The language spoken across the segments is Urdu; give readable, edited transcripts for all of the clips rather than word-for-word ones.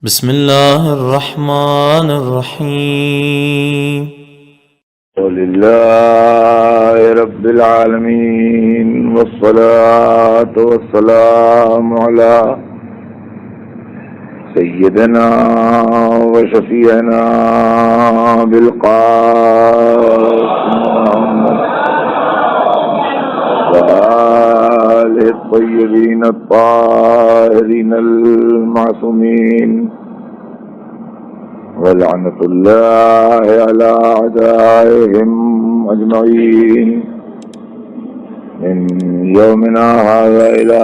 بسم الله الرحمن الرحيم. لله رب العالمين والصلاة والسلام على سيدنا وشفيعنا بالقاسم وآله الطيبين الطاهرين المعصومين ولعنة الله على أعدائهم أجمعين من يومنا هذا إلى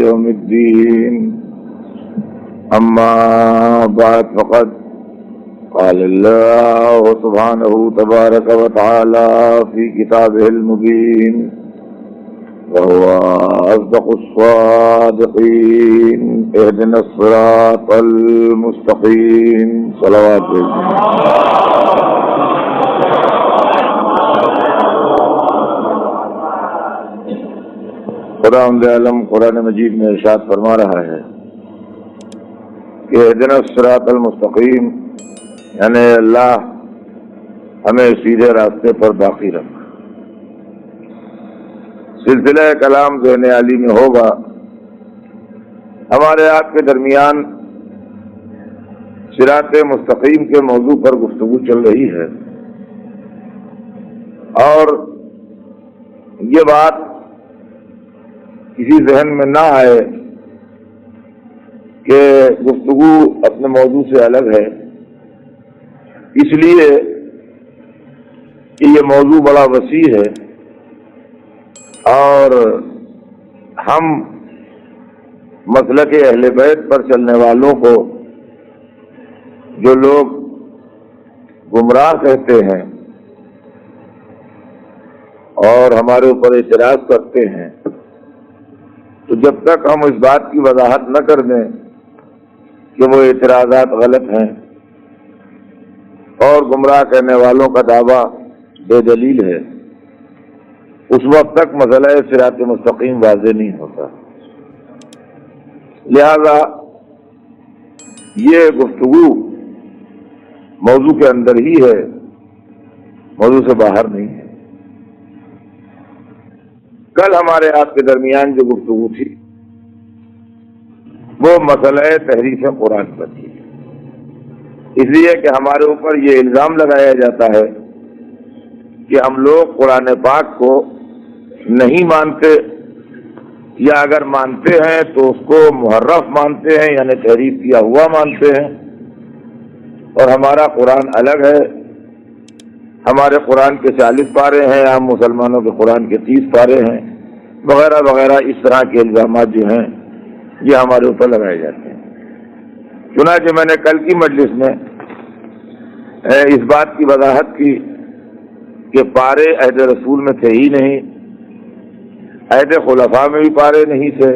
يوم الدين. أما بعد فقد قال الله سبحانه تبارك وتعالى في كتابه المبين وهو أصدق الصادقين اهدنا الصراط المستقيم. صلوات خداوند عالم قرآن مجید میں ارشاد فرما رہا ہے کہ اهدنا الصراط المستقیم، یعنی اللہ ہمیں سیدھے راستے پر باقی رکھ. سلسلہ کلام ذہن علی میں ہوگا. ہمارے آپ کے درمیان صراط مستقیم کے موضوع پر گفتگو چل رہی ہے، اور یہ بات کسی ذہن میں نہ آئے کہ گفتگو اپنے موضوع سے الگ ہے، اس لیے کہ یہ موضوع بڑا وسیع ہے اور ہم مسلک اہل بیت پر چلنے والوں کو جو لوگ گمراہ کہتے ہیں اور ہمارے اوپر اعتراض کرتے ہیں، تو جب تک ہم اس بات کی وضاحت نہ کر دیں کہ وہ اعتراضات غلط ہیں اور گمراہ کرنے والوں کا دعویٰ بے دلیل ہے، اس وقت تک مسئلہ صراط مستقیم واضح نہیں ہوتا. لہذا یہ گفتگو موضوع کے اندر ہی ہے، موضوع سے باہر نہیں ہے. کل ہمارے آپ کے درمیان جو گفتگو تھی وہ مسئلہ تحریف قرآن پر تھی، اس لیے کہ ہمارے اوپر یہ الزام لگایا جاتا ہے کہ ہم لوگ قرآن پاک کو نہیں مانتے، یا اگر مانتے ہیں تو اس کو محرف مانتے ہیں، یعنی تحریف کیا ہوا مانتے ہیں، اور ہمارا قرآن الگ ہے. ہمارے قرآن کے 40 پارے ہیں، عام مسلمانوں کے قرآن کے 30 پارے ہیں، وغیرہ وغیرہ. اس طرح کے الزامات جو ہیں یہ ہمارے اوپر لگائے جاتے ہیں. چنانچہ میں نے کل کی مجلس میں اس بات کی وضاحت کی کہ پارے عہد رسول میں تھے ہی نہیں، عہد خلفاء میں بھی پارے نہیں تھے،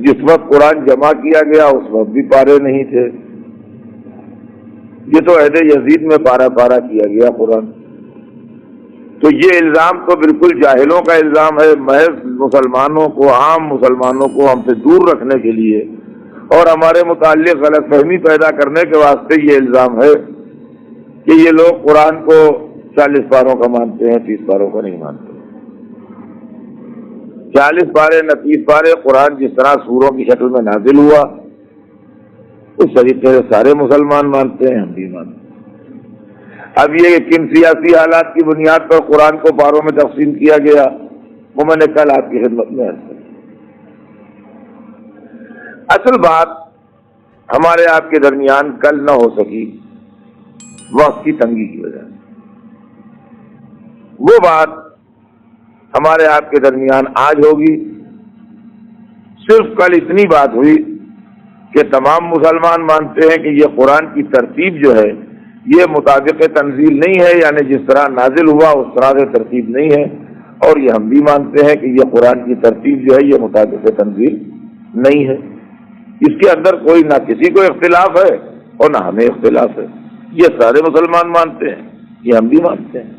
جس وقت قرآن جمع کیا گیا اس وقت بھی پارے نہیں تھے. یہ تو عہد یزید میں پارا پارا کیا گیا قرآن. تو یہ الزام تو بالکل جاہلوں کا الزام ہے، محض مسلمانوں کو، عام مسلمانوں کو ہم سے دور رکھنے کے لیے اور ہمارے متعلق غلط فہمی پیدا کرنے کے واسطے یہ الزام ہے کہ یہ لوگ قرآن کو 40 پاروں کا مانتے ہیں، 30 پاروں کا نہیں مانتے. 40 پارے نہ 30 پارے، قرآن جس طرح سوروں کی شکل میں نازل ہوا اس طریقے سے سارے مسلمان مانتے ہیں، ہم بھی مانتے ہیں. اب یہ کن سیاسی حالات کی بنیاد پر قرآن کو پاروں میں تقسیم کیا گیا وہ میں نے کل آپ کی خدمت میں عرض کی. اصل بات ہمارے آپ کے درمیان کل نہ ہو سکی وقت کی تنگی کی وجہ سے. وہ بات ہمارے آپ کے درمیان آج ہوگی. صرف کل اتنی بات ہوئی کہ تمام مسلمان مانتے ہیں کہ یہ قرآن کی ترتیب جو ہے یہ مطابق تنزیل نہیں ہے، یعنی جس طرح نازل ہوا اس طرح سے ترتیب نہیں ہے، اور یہ ہم بھی مانتے ہیں کہ یہ قرآن کی ترتیب جو ہے یہ مطابق تنزیل نہیں ہے. اس کے اندر کوئی نہ کسی کو اختلاف ہے اور نہ ہمیں اختلاف ہے. یہ سارے مسلمان مانتے ہیں، یہ ہم بھی مانتے ہیں.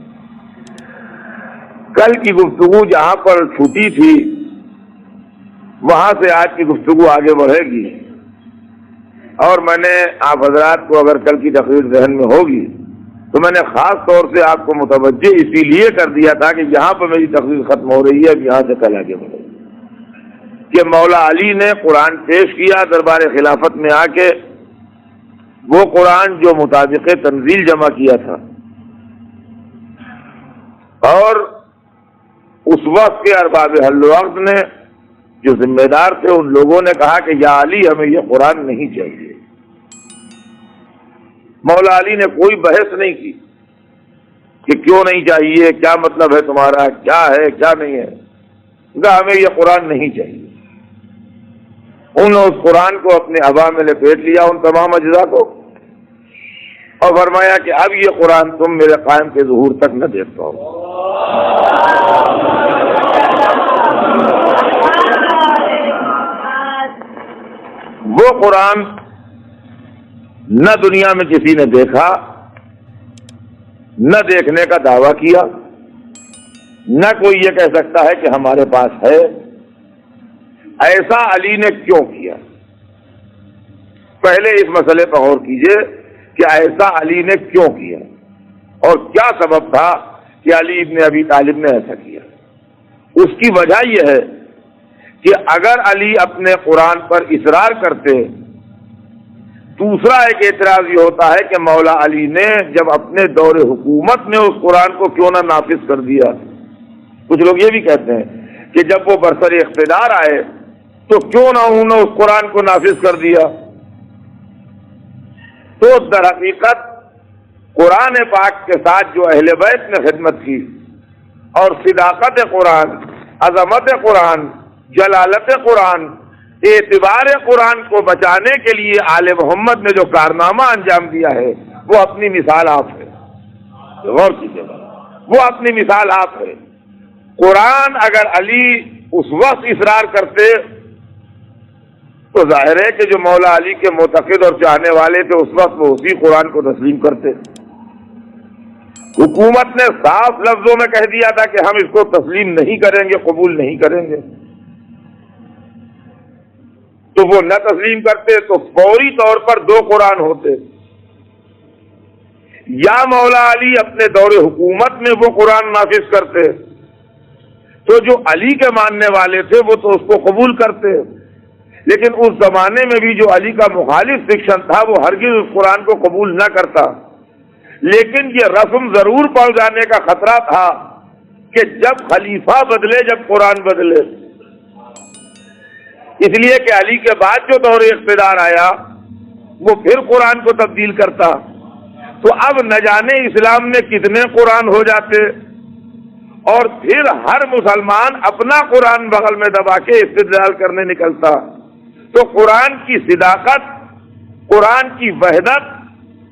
کل کی گفتگو جہاں پر چھوٹی تھی وہاں سے آج کی گفتگو آگے بڑھے گی. اور میں نے آپ حضرات کو اگر کل کی تقریر ذہن میں ہوگی تو میں نے خاص طور سے آپ کو متوجہ اسی لیے کر دیا تھا کہ یہاں پہ میری تقریر ختم ہو رہی ہے، اب یہاں سے کل آگے بڑھے کہ مولا علی نے قرآن پیش کیا دربار خلافت میں آ کے، وہ قرآن جو مطابق تنزیل جمع کیا تھا، اور اس وقت کے ارباب حل وقت نے جو ذمہ دار تھے ان لوگوں نے کہا کہ یا علی ہمیں یہ قرآن نہیں چاہیے۔ مولا علی نے کوئی بحث نہیں کی کہ کیوں نہیں چاہیے، کیا مطلب ہے تمہارا، کیا ہے کیا نہیں ہے، کہا ہمیں یہ قرآن نہیں چاہیے۔ انہوں نے اس قرآن کو اپنے ابا میں لپیٹ لیا، ان تمام اجزاء کو، اور فرمایا کہ اب یہ قرآن تم میرے قائم کے ظہور تک نہ دیکھ پاؤ۔ وہ قرآن نہ دنیا میں کسی نے دیکھا، نہ دیکھنے کا دعویٰ کیا، نہ کوئی یہ کہہ سکتا ہے کہ ہمارے پاس ہے۔ ایسا علی نے کیوں کیا؟ پہلے اس مسئلے پر غور کیجئے کہ ایسا علی نے کیوں کیا اور کیا سبب تھا کہ علی ابن ابی طالب نے ایسا کیا۔ اس کی وجہ یہ ہے کہ اگر علی اپنے قرآن پر اصرار کرتے، دوسرا ایک اعتراض یہ ہوتا ہے کہ مولا علی نے جب اپنے دور حکومت میں اس قرآن کو کیوں نہ نافذ کر دیا۔ کچھ لوگ یہ بھی کہتے ہیں کہ جب وہ برسر اقتدار آئے تو کیوں نہ انہوں نے اس قرآن کو نافذ کر دیا۔ تو در حقیقت قرآن پاک کے ساتھ جو اہل بیت نے خدمت کی اور صداقت قرآن، عظمت قرآن، جلالت قرآن، اعتبار قرآن کو بچانے کے لیے آل محمد نے جو کارنامہ انجام دیا ہے وہ اپنی مثال آپ ہے۔ غور کیجیے، وہ اپنی مثال آپ ہے۔ قرآن اگر علی اس وقت اصرار کرتے تو ظاہر ہے کہ جو مولا علی کے معتقد اور چاہنے والے تھے اس وقت وہ اسی قرآن کو تسلیم کرتے۔ حکومت نے صاف لفظوں میں کہہ دیا تھا کہ ہم اس کو تسلیم نہیں کریں گے، قبول نہیں کریں گے، تو وہ نہ تسلیم کرتے تو فوری طور پر دو قرآن ہوتے، یا مولا علی اپنے دور حکومت میں وہ قرآن نافذ کرتے تو جو علی کے ماننے والے تھے وہ تو اس کو قبول کرتے، لیکن اس زمانے میں بھی جو علی کا مخالف سیکشن تھا وہ ہرگز اس قرآن کو قبول نہ کرتا۔ لیکن یہ رسم ضرور پڑ جانے کا خطرہ تھا کہ جب خلیفہ بدلے، جب قرآن بدلے، اس لیے کہ علی کے بعد جو دور اقتدار آیا وہ پھر قرآن کو تبدیل کرتا، تو اب نہ جانے اسلام میں کتنے قرآن ہو جاتے، اور پھر ہر مسلمان اپنا قرآن بغل میں دبا کے استدلال کرنے نکلتا۔ تو قرآن کی صداقت، قرآن کی وحدت،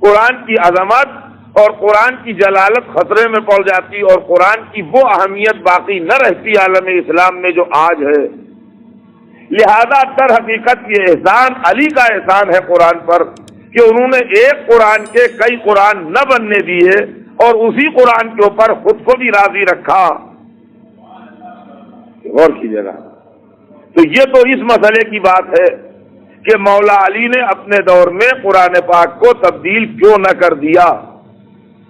قرآن کی عظمت اور قرآن کی جلالت خطرے میں پڑ جاتی، اور قرآن کی وہ اہمیت باقی نہ رہتی عالم اسلام میں جو آج ہے۔ لہذا در حقیقت یہ احسان علی کا احسان ہے قرآن پر کہ انہوں نے ایک قرآن کے کئی قرآن نہ بننے دیے اور اسی قرآن کے اوپر خود کو بھی راضی رکھا۔ غور کیجیے گا، تو یہ تو اس مسئلے کی بات ہے کہ مولا علی نے اپنے دور میں قرآن پاک کو تبدیل کیوں نہ کر دیا۔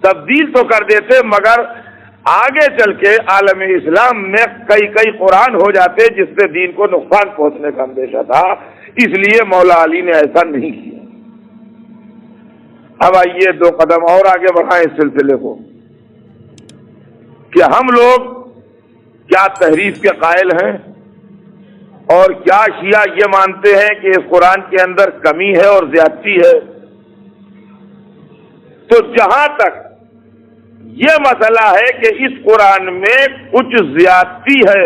تبدیل تو کر دیتے مگر آگے چل کے عالم اسلام میں کئی قرآن ہو جاتے جس سے دین کو نقصان پہنچنے کا اندیشہ تھا، اس لیے مولا علی نے ایسا نہیں کیا۔ اب آئیے دو قدم اور آگے بڑھائیں اس سلسلے کو کہ ہم لوگ کیا تحریف کے قائل ہیں اور کیا شیعہ یہ مانتے ہیں کہ اس قرآن کے اندر کمی ہے اور زیادتی ہے۔ تو جہاں تک یہ مسئلہ ہے کہ اس قرآن میں کچھ زیادتی ہے،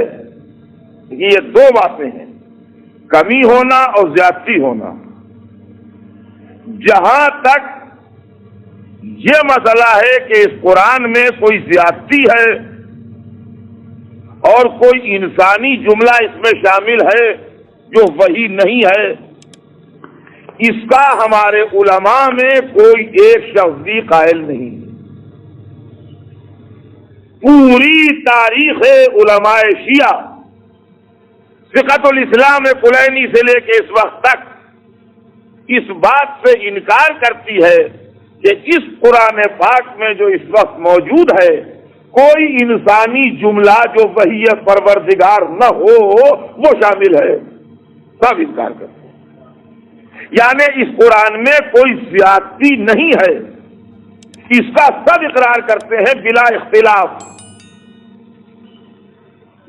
یہ دو باتیں ہیں، کمی ہونا اور زیادتی ہونا۔ جہاں تک یہ مسئلہ ہے کہ اس قرآن میں کوئی زیادتی ہے اور کوئی انسانی جملہ اس میں شامل ہے جو وہی نہیں ہے، اس کا ہمارے علماء میں کوئی ایک شخص بھی قائل نہیں۔ پوری تاریخ علماء شیعہ فقہ الاسلام کلینی سے لے کے اس وقت تک اس بات سے انکار کرتی ہے کہ اس قرآن پاک میں جو اس وقت موجود ہے کوئی انسانی جملہ جو وحی پروردگار نہ ہو وہ شامل ہے، سب انکار کرتے ہیں۔ یعنی اس قرآن میں کوئی زیادتی نہیں ہے، اس کا سب اقرار کرتے ہیں بلا اختلاف۔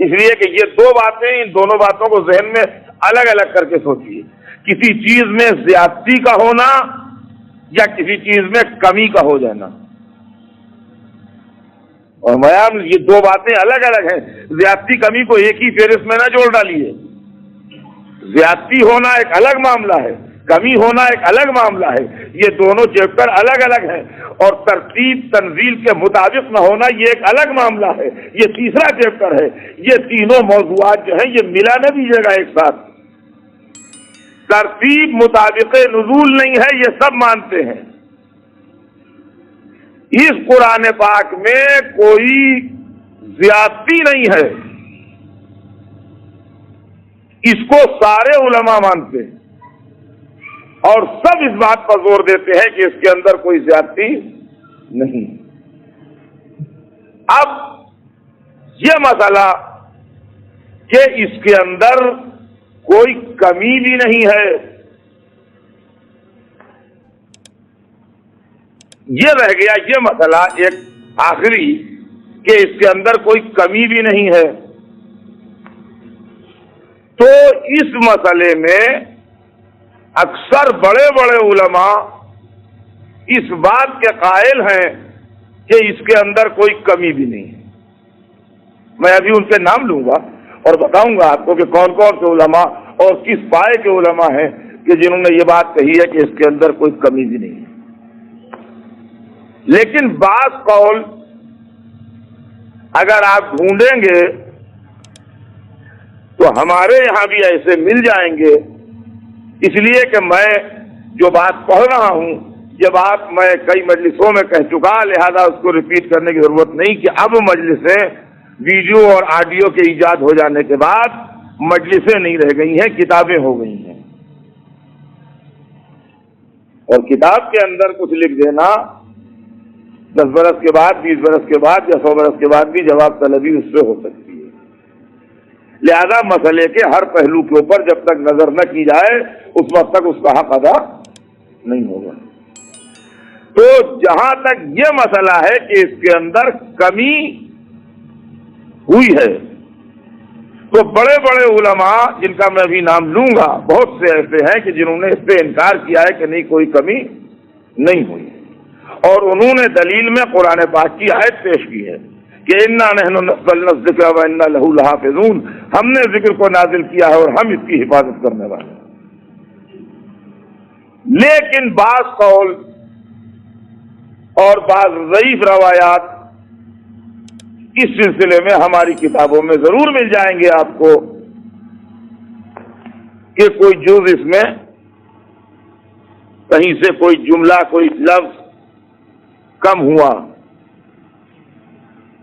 اس لیے کہ یہ دو باتیں، ان دونوں باتوں کو ذہن میں الگ الگ کر کے سوچیے، کسی چیز میں زیادتی کا ہونا یا کسی چیز میں کمی کا ہو جانا۔ اور میاں یہ دو باتیں الگ الگ ہیں، زیادتی کمی کو ایک ہی فہرست میں نہ جوڑ ڈالیے۔ زیادتی ہونا ایک الگ معاملہ ہے، کمی ہونا ایک الگ معاملہ ہے، یہ دونوں چیپٹر الگ الگ ہیں، اور ترتیب تنزیل کے مطابق نہ ہونا یہ ایک الگ معاملہ ہے، یہ تیسرا چیپٹر ہے۔ یہ تینوں موضوعات جو ہیں یہ ملا نہ دیجیے گا ایک ساتھ۔ ترتیب مطابق نزول نہیں ہے، یہ سب مانتے ہیں۔ اس قرآن پاک میں کوئی زیادتی نہیں ہے، اس کو سارے علماء مانتے ہیں، اور سب اس بات پر زور دیتے ہیں کہ اس کے اندر کوئی زیادتی نہیں۔ اب یہ مسئلہ کہ اس کے اندر کوئی کمی بھی نہیں ہے، یہ رہ گیا یہ مسئلہ ایک آخری کہ اس کے اندر کوئی کمی بھی نہیں ہے۔ تو اس مسئلے میں اکثر بڑے بڑے علماء اس بات کے قائل ہیں کہ اس کے اندر کوئی کمی بھی نہیں ہے۔ میں ابھی ان کے نام لوں گا اور بتاؤں گا آپ کو کہ کون کون سے علماء اور کس پائے کے علماء ہیں کہ جنہوں نے یہ بات کہی ہے کہ اس کے اندر کوئی کمی بھی نہیں ہے۔ لیکن بعض قول اگر آپ ڈھونڈیں گے تو ہمارے یہاں بھی ایسے مل جائیں گے، اس لیے کہ میں جو بات پڑھ رہا ہوں یہ بات میں کئی مجلسوں میں کہہ چکا، لہذا اس کو ریپیٹ کرنے کی ضرورت نہیں کہ اب مجلسیں ویڈیو اور آڈیو کے ایجاد ہو جانے کے بعد مجلسیں نہیں رہ گئی ہیں، کتابیں ہو گئی ہیں، اور کتاب کے اندر کچھ لکھ دینا 10 برس کے بعد، 20 برس کے بعد یا 100 برس کے بعد بھی جواب طلبی اس سے ہو سکتی ہے۔ لہذا مسئلے کے ہر پہلو کے اوپر جب تک نظر نہ کی جائے اس وقت تک اس کا حق ادا نہیں ہوگا۔ تو جہاں تک یہ مسئلہ ہے کہ اس کے اندر کمی ہوئی ہے تو بڑے بڑے علماء جن کا میں ابھی نام لوں گا بہت سے ایسے ہیں کہ جنہوں نے اس پہ انکار کیا ہے کہ نہیں کوئی کمی نہیں ہوئی، اور انہوں نے دلیل میں قرآن پاک کی آیت پیش کی ہے کہ اِنَّا نَحْنُ نَزَّلْنَا الذِّكْرَ وَإِنَّا لَهُ لَحَافِظُونَ، ہم نے ذکر کو نازل کیا ہے اور ہم اس کی حفاظت کرنے والے ہیں۔ لیکن بعض قول اور بعض ضعیف روایات اس سلسلے میں ہماری کتابوں میں ضرور مل جائیں گے آپ کو کہ کوئی جز اس میں کہیں سے کوئی جملہ کوئی لفظ کم ہوا،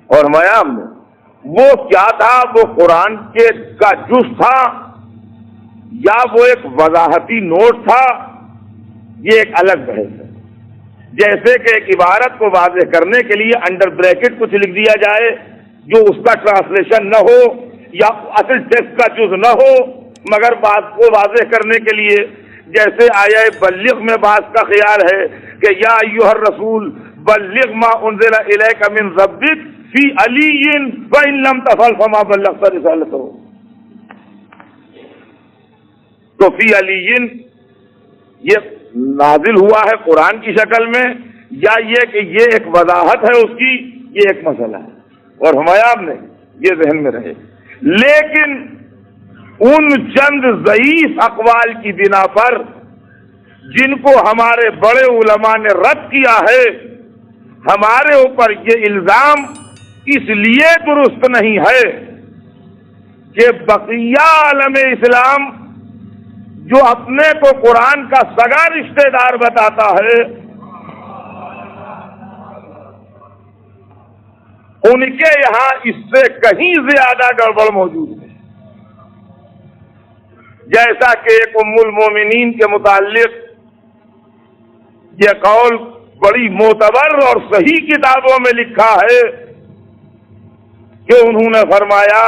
اور میام وہ کیا تھا، وہ قرآن کے کا جز تھا یا وہ ایک وضاحتی نوٹ تھا، یہ ایک الگ بحث ہے۔ جیسے کہ ایک عبارت کو واضح کرنے کے لیے انڈر بریکٹ کچھ لکھ دیا جائے جو اس کا ٹرانسلیشن نہ ہو یا اصل ٹیکسٹ کا جز نہ ہو، مگر بات کو واضح کرنے کے لیے جیسے آیا بلغ میں بات کا خیال ہے کہ یا ایھا الرسول بلغ ما انزل الیک من ربک فی علی فإن لم تفعل فما بلغت رسالتہ، تو فی علی یہ نازل ہوا ہے قرآن کی شکل میں یا یہ کہ یہ ایک وضاحت ہے اس کی، یہ ایک مسئلہ ہے، اور ہمایاب نے یہ ذہن میں رہے۔ لیکن ان چند ضعیف اقوال کی بنا پر جن کو ہمارے بڑے علماء نے رد کیا ہے، ہمارے اوپر یہ الزام اس لیے درست نہیں ہے کہ بقیہ عالم اسلام جو اپنے کو قرآن کا سگا رشتہ دار بتاتا ہے ان کے یہاں اس سے کہیں زیادہ گڑبڑ موجود ہے۔ جیسا کہ ایک ام المومنین کے متعلق یہ قول بڑی معتبر اور صحیح کتابوں میں لکھا ہے کہ انہوں نے فرمایا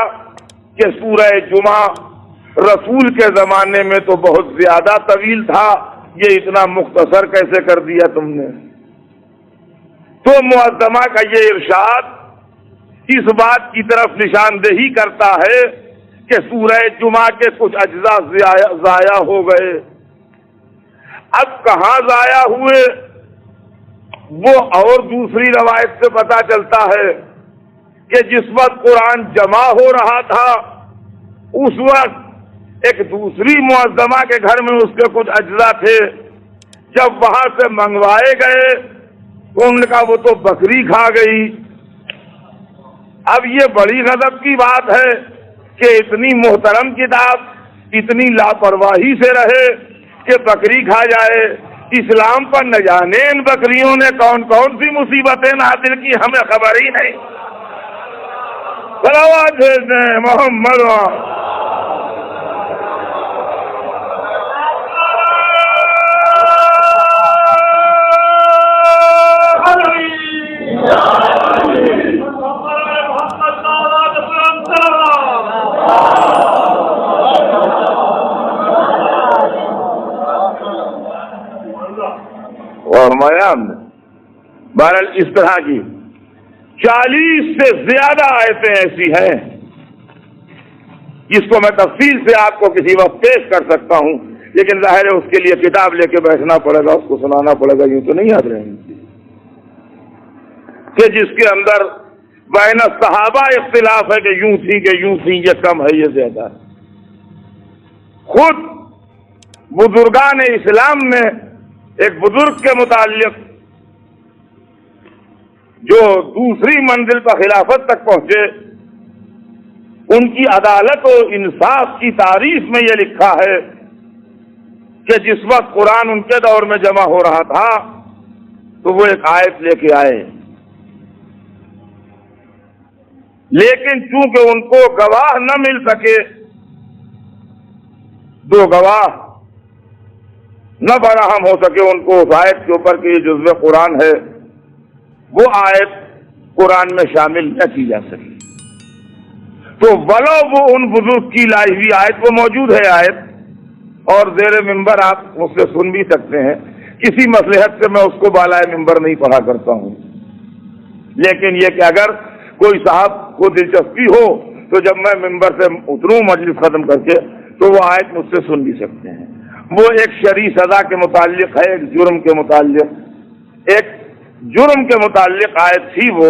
کہ سورہ جمعہ رسول کے زمانے میں تو بہت زیادہ طویل تھا، یہ اتنا مختصر کیسے کر دیا تم نے؟ تو معظمہ کا یہ ارشاد اس بات کی طرف نشاندہی کرتا ہے کہ سورہ جمعہ کے کچھ اجزاء ضائع ہو گئے۔ اب کہاں ضائع ہوئے وہ اور دوسری روایت سے پتہ چلتا ہے کہ جس وقت قرآن جمع ہو رہا تھا اس وقت ایک دوسری معظمہ کے گھر میں اس کے کچھ اجزاء تھے، جب وہاں سے منگوائے گئے تو انہوں نے کہا وہ تو بکری کھا گئی۔ اب یہ بڑی غضب کی بات ہے کہ اتنی محترم کتاب اتنی لاپرواہی سے رہے کہ بکری کھا جائے۔ اسلام پر نہ جانے ان بکریوں نے کون کون سی مصیبتیں نازل کی، ہمیں خبر ہی نہیں۔ صلوات بھیجنے محمد فرمایا ہم نے بہرحال اس طرح کی 40 سے زیادہ آیتیں ایسی ہیں جس کو میں تفصیل سے آپ کو کسی وقت پیش کر سکتا ہوں، لیکن ظاہر ہے اس کے لیے کتاب لے کے بیٹھنا پڑے گا، اس کو سنانا پڑے گا، یوں تو نہیں یاد رہیں گے کہ جس کے اندر بین صحابہ اختلاف ہے کہ یوں تھی یہ کم ہے یہ زیادہ ہے۔ خود بزرگان اسلام نے ایک بزرگ کے متعلق جو دوسری منزل پر خلافت تک پہنچے، ان کی عدالت و انصاف کی تعریف میں یہ لکھا ہے کہ جس وقت قرآن ان کے دور میں جمع ہو رہا تھا تو وہ ایک آیت لے کے آئے، لیکن چونکہ ان کو گواہ نہ مل سکے، 2 گواہ نہ فراہم ہو سکے ان کو اس آیت کے اوپر کہ یہ جزو قرآن ہے، وہ آیت قرآن میں شامل نہ کی جا سکی۔ تو ولو وہ ان بزرگ کی لائی ہوئی آیت، وہ موجود ہے آیت، اور زیر ممبر آپ مجھ سے سن بھی سکتے ہیں، کسی مصلحت سے میں اس کو بالائے ممبر نہیں پڑھا کرتا ہوں، لیکن یہ کہ اگر کوئی صاحب کو دلچسپی ہو تو جب میں ممبر سے اتروں مجلس ختم کر کے تو وہ آیت مجھ سے سن بھی سکتے ہیں۔ وہ ایک شرعی سزا کے متعلق ہے، ایک جرم کے متعلق آیت تھی۔ وہ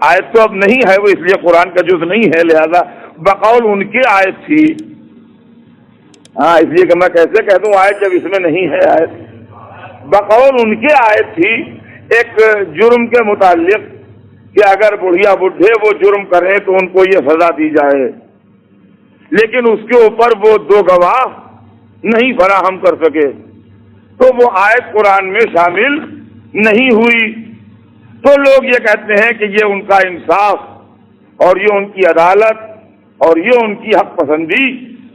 آیت تو اب نہیں ہے، وہ اس لیے قرآن کا جز نہیں ہے، لہذا بقول ان کی آیت تھی۔ اس لیے کہ میں کیسے کہہ دوں آیت جب اس میں نہیں ہے آیت، بقول ان کی آیت تھی ایک جرم کے متعلق کہ اگر بڑھیا بڈھے وہ جرم کریں تو ان کو یہ سزا دی جائے، لیکن اس کے اوپر وہ 2 گواہ نہیں فراہم کر سکے، تو وہ آیت قرآن میں شامل نہیں ہوئی۔ تو لوگ یہ کہتے ہیں کہ یہ ان کا انصاف اور یہ ان کی عدالت اور یہ ان کی حق پسندی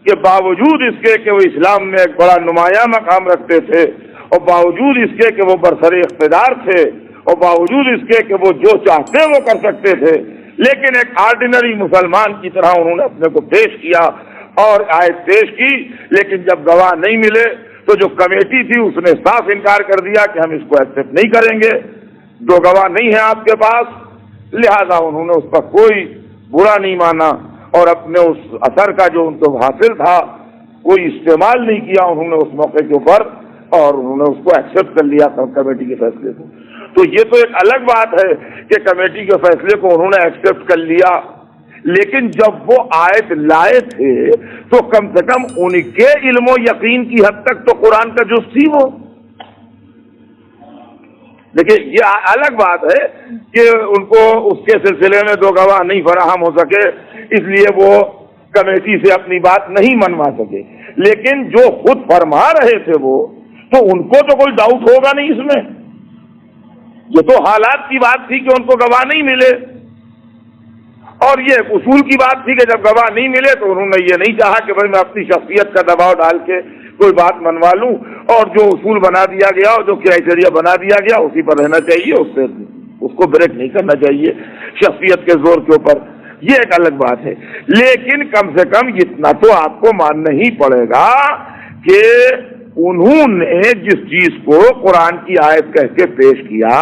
کہ باوجود اس کے کہ وہ اسلام میں ایک بڑا نمایاں مقام رکھتے تھے، اور باوجود اس کے کہ وہ برسر اقتدار تھے، اور باوجود اس کے کہ وہ جو چاہتے وہ کر سکتے تھے، لیکن ایک آرڈینری مسلمان کی طرح انہوں نے اپنے کو پیش کیا اور آیت پیش کی، لیکن جب گواہ نہیں ملے تو جو کمیٹی تھی اس نے صاف انکار کر دیا کہ ہم اس کو ایکسپٹ نہیں کریں گے، 2 گواہ نہیں ہیں آپ کے پاس، لہذا انہوں نے اس پر کوئی برا نہیں مانا اور اپنے اس اثر کا جو ان کو حاصل تھا کوئی استعمال نہیں کیا انہوں نے اس موقع کے اوپر، اور انہوں نے اس کو ایکسپٹ کر لیا کمیٹی کے فیصلے کو۔ تو یہ تو ایک الگ بات ہے کہ کمیٹی کے فیصلے کو انہوں نے ایکسپٹ کر لیا، لیکن جب وہ آیت لائے تھے تو کم سے کم ان کے علم و یقین کی حد تک تو قرآن کا جز تھی وہ۔ دیکھیے یہ الگ بات ہے کہ ان کو اس کے سلسلے میں 2 گواہ نہیں فراہم ہو سکے، اس لیے وہ کمیٹی سے اپنی بات نہیں منوا سکے، لیکن جو خود فرما رہے تھے وہ تو ان کو تو کوئی ڈاؤٹ ہوگا نہیں اس میں، یہ تو حالات کی بات تھی کہ ان کو گواہ نہیں ملے، اور یہ اصول کی بات تھی کہ جب گواہ نہیں ملے تو انہوں نے یہ نہیں چاہا کہ بھائی میں اپنی شخصیت کا دباؤ ڈال کے کوئی بات منوا لوں اور جو اصول بنا دیا گیا اور جو کرائٹیریا بنا دیا گیا اسی پر رہنا چاہیے، اس کو بریک نہیں کرنا چاہیے شخصیت کے زور کے اوپر، یہ ایک الگ بات ہے۔ لیکن کم سے کم اتنا تو آپ کو ماننا ہی پڑے گا کہ انہوں نے جس چیز کو قرآن کی آیت کہہ کے پیش کیا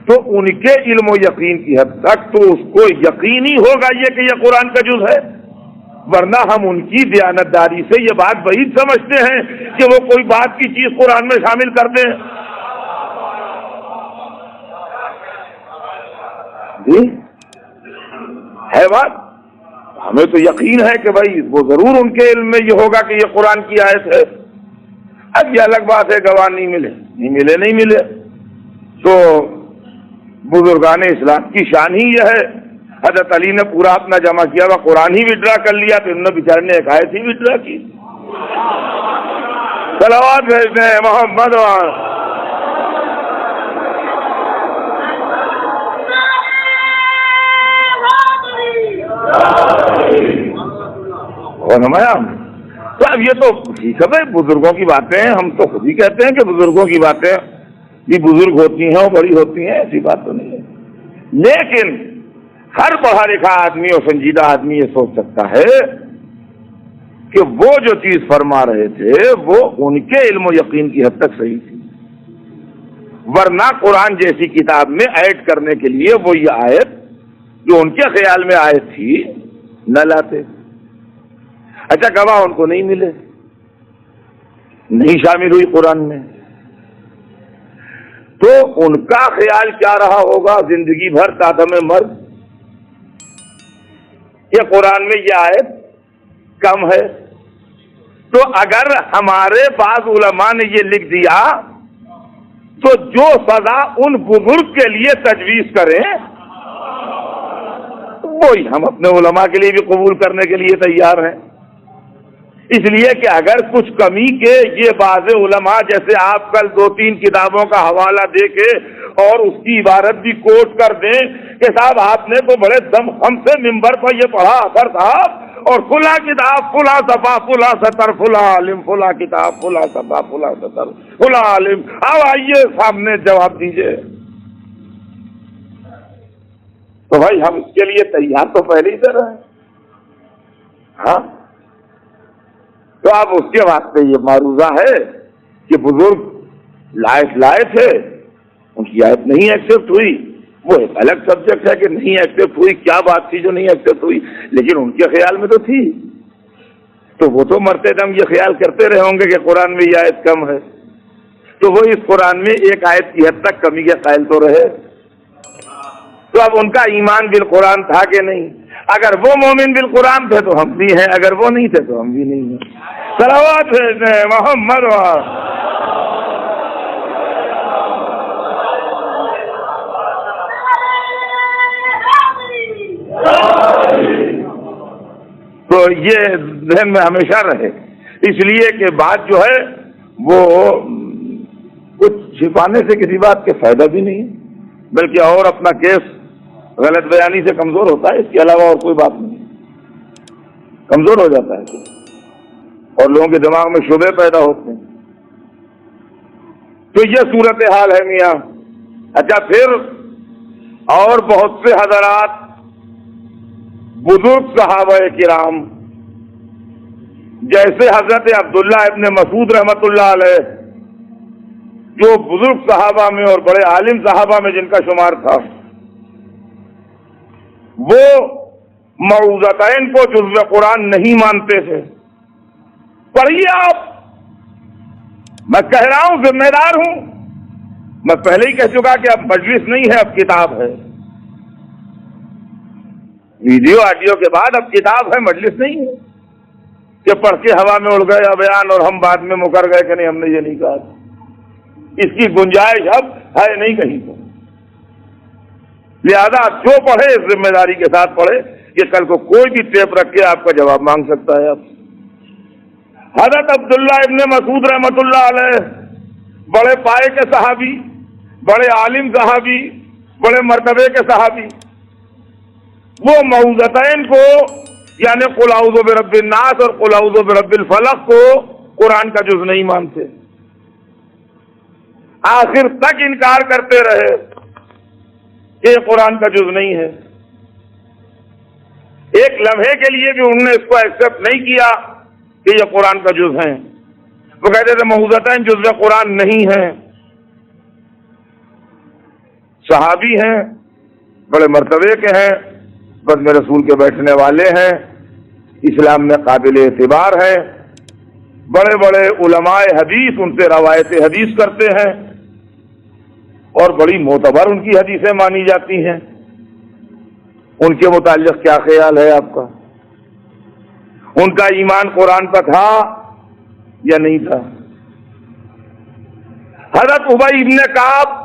تو ان کے علم و یقین کی حد تک تو اس کو یقینی ہوگا یہ کہ یہ قرآن کا جز ہے، ورنہ ہم ان کی دیانتداری سے یہ بات بعید سمجھتے ہیں کہ وہ کوئی بات کی چیز قرآن میں شامل کر دیں۔ جی ہے بات، ہمیں تو یقین ہے کہ بھائی وہ ضرور ان کے علم میں یہ ہوگا کہ یہ قرآن کی آیت ہے۔ اب یہ الگ بات ہے گواہ نہیں ملے تو بزرگان اسلام کی شان ہی یہ ہے۔ حضرت علی نے پورا اپنا جمع کیا ہوا قرآن ہی وڈرا کر لیا تو انہوں نے بیچارے نے ایک آیت ہی وڈرا کی۔ صلوات بھیجتے ہیں محمد اور ہمارا تو اب یہ تو ٹھیک ہے بھائی، بزرگوں کی باتیں ہم تو خود ہی کہتے ہیں کہ بزرگوں کی باتیں بھی بزرگ ہوتی ہیں اور بڑی ہوتی ہیں، ایسی بات تو نہیں ہے۔ لیکن ہر پڑھا لکھا آدمی اور سنجیدہ آدمی یہ سوچ سکتا ہے کہ وہ جو چیز فرما رہے تھے وہ ان کے علم و یقین کی حد تک صحیح تھی، ورنہ قرآن جیسی کتاب میں ایڈ کرنے کے لیے وہ یہ آیت جو ان کے خیال میں آیت تھی نہ لاتے۔ اچھا گواہ ان کو نہیں ملے، نہیں شامل ہوئی قرآن میں، تو ان کا خیال کیا رہا ہوگا زندگی بھر تادم مرد یہ قرآن میں یہ آیت کم ہے۔ تو اگر ہمارے بعض علماء نے یہ لکھ دیا تو جو سزا ان بزرگ کے لیے تجویز کریں وہی ہم اپنے علماء کے لیے بھی قبول کرنے کے لیے تیار ہیں، اس لیے کہ اگر کچھ کمی کے یہ بعض علماء جیسے آپ کل 2-3 کتابوں کا حوالہ دے کے اور اس کی عبارت بھی کوٹ کر دیں کہ صاحب آپ نے تو بڑے دم خم سے ممبر پر یہ پڑھا اثر صاحب اور فلاں کتاب فلاں صفحہ فلاں سطر فلاں عالم فلاں کتاب فلاں صفحہ فلاں سطر فلاں عالم، اب آئیے سامنے جواب دیجئے، تو بھائی ہم اس کے لیے تیار تو پہلے ہی سے رہے ہیں۔ ہاں تو اب اس کے واسطے یہ معروضہ ہے کہ بزرگ لائے تھے، ان کی آیت نہیں ایکسپٹ ہوئی، وہ ایک الگ سبجیکٹ ہے کہ نہیں ایکسپٹ ہوئی، کیا بات تھی جو نہیں ایکسپٹ ہوئی، لیکن ان کے خیال میں تو تھی، تو وہ تو مرتے دم یہ خیال کرتے رہے ہوں گے کہ قرآن میں یہ آیت کم ہے، تو وہ اس قرآن میں ایک آیت کی حد تک کمی کے قائل تو رہے۔ تو اب ان کا ایمان بالقرآن تھا کہ نہیں؟ اگر وہ مومن بالقرآن تھے تو ہم بھی ہیں، اگر وہ نہیں تھے تو ہم بھی نہیں ہیں۔ صلوات ہے محمد تو یہ ذہن میں ہمیشہ رہے، اس لیے کہ بات جو ہے وہ کچھ چھپانے سے کسی بات کے فائدہ بھی نہیں ہے، بلکہ اور اپنا کیس غلط بیانی سے کمزور ہوتا ہے، اس کے علاوہ اور کوئی بات نہیں، کمزور ہو جاتا ہے اور لوگوں کے دماغ میں شبہ پیدا ہوتے ہیں۔ تو یہ صورتحال ہے میاں۔ اچھا پھر اور بہت سے حضرات بزرگ صحابہ کرام جیسے حضرت عبداللہ ابن مسعود رحمۃ اللہ علیہ جو بزرگ صحابہ میں اور بڑے عالم صحابہ میں جن کا شمار تھا، وہ معوذتین کو جزو قرآن نہیں مانتے تھے۔ پڑھیے آپ، میں کہہ رہا ہوں ذمہ دار ہوں، میں پہلے ہی کہہ چکا کہ اب مجلس نہیں ہے اب کتاب ہے، ویڈیو آڈیو کے بعد اب کتاب ہے مجلس نہیں ہے کہ پڑھ کے ہوا میں اڑ گئے بیان اور ہم بعد میں مکر گئے کہ نہیں ہم نے یہ نہیں کہا، اس کی گنجائش اب ہے نہیں کہیں کو۔ لہذا جو پڑھے اس ذمہ داری کے ساتھ پڑھے کہ کل کو کوئی بھی ٹیپ رکھ کے آپ کا جواب مانگ سکتا ہے۔ اب حضرت عبداللہ ابن مسعود رحمۃ اللہ علیہ بڑے پائے کے صحابی، بڑے عالم صحابی، بڑے مرتبے کے صحابی، وہ معوذتین کو یعنی قل اعوذ برب الناس اور قل اعوذ برب الفلق کو قرآن کا جز نہیں مانتے، آخر تک انکار کرتے رہے کہ یہ قرآن کا جز نہیں ہے. ایک لمحے کے لیے بھی انہوں نے اس کو ایکسپٹ نہیں کیا کہ یہ قرآن کا جز ہیں. وہ کہتے تھے محوذتین جزء قرآن نہیں ہیں. صحابی ہیں, بڑے مرتبے کے ہیں, بس میں رسول کے بیٹھنے والے ہیں, اسلام میں قابل اعتبار ہیں, بڑے بڑے علماء حدیث ان سے روایت حدیث کرتے ہیں اور بڑی معتبر ان کی حدیثیں مانی جاتی ہیں. ان کے متعلق کیا خیال ہے آپ کا؟ ان کا ایمان قرآن پر تھا یا نہیں تھا؟ حضرت ابی ابن کعب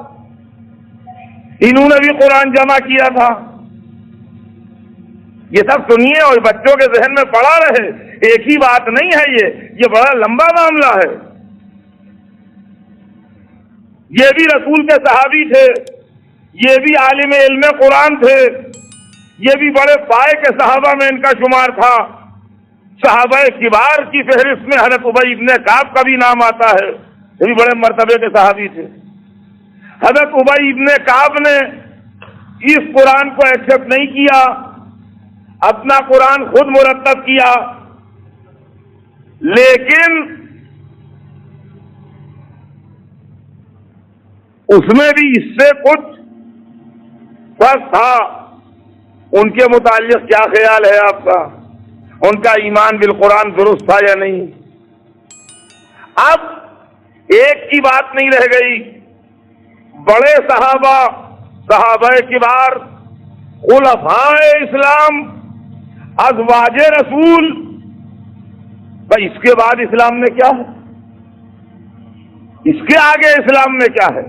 انہوں نے بھی قرآن جمع کیا تھا. یہ سب سنیے اور بچوں کے ذہن میں پڑا رہے, ایک ہی بات نہیں ہے, یہ بڑا لمبا معاملہ ہے. یہ بھی رسول کے صحابی تھے, یہ بھی عالم علم قرآن تھے, یہ بھی بڑے پائے کے صحابہ میں ان کا شمار تھا. صحابہ کبار کی فہرست میں حضرت ابی ابن کعب کا بھی نام آتا ہے, یہ بھی بڑے مرتبے کے صحابی تھے. حضرت ابی ابن کعب نے اس قرآن کو ایکسپٹ نہیں کیا, اپنا قرآن خود مرتب کیا, لیکن اس میں بھی اس سے کچھ فرق تھا. ان کے متعلق کیا خیال ہے آپ کا؟ ان کا ایمان بالقرآن درست تھا یا نہیں؟ اب ایک کی بات نہیں رہ گئی. بڑے صحابہ, صحابہ کبار, خلفاء اسلام, ازواج رسول, بھائی اس کے بعد اسلام میں کیا ہے؟ اس کے آگے اسلام میں کیا ہے؟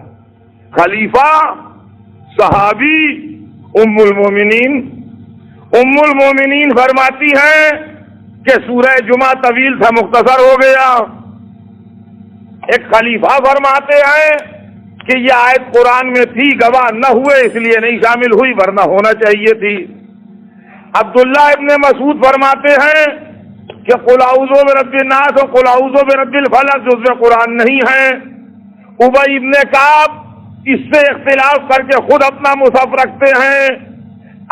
خلیفہ, صحابی, ام المومنین. ام المومنین فرماتی ہیں کہ سورہ جمعہ طویل تھا, مختصر ہو گیا. ایک خلیفہ فرماتے ہیں کہ یہ آیت قرآن میں تھی, گواہ نہ ہوئے اس لیے نہیں شامل ہوئی, ورنہ ہونا چاہیے تھی. عبداللہ ابن مسعود فرماتے ہیں کہ قل اعوذ برب الناس اور قل اعوذ برب الفلق جزء قرآن نہیں ہیں. ابی ابن کعب اس سے اختلاف کر کے خود اپنا مصحف رکھتے ہیں.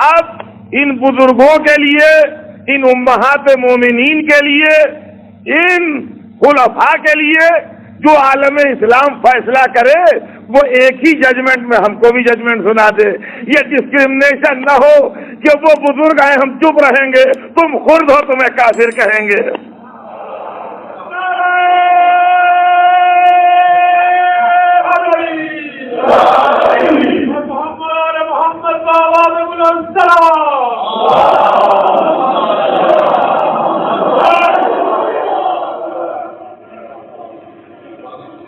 اب ان بزرگوں کے لیے, ان امہات مومنین کے لیے, ان خلفاء کے لیے جو عالم اسلام فیصلہ کرے وہ ایک ہی ججمنٹ میں ہم کو بھی ججمنٹ سنا دے. یہ ڈسکریمنیشن نہ ہو کہ وہ بزرگ ہیں ہم چپ رہیں گے, تم خرد ہو تمہیں کافر کہیں گے.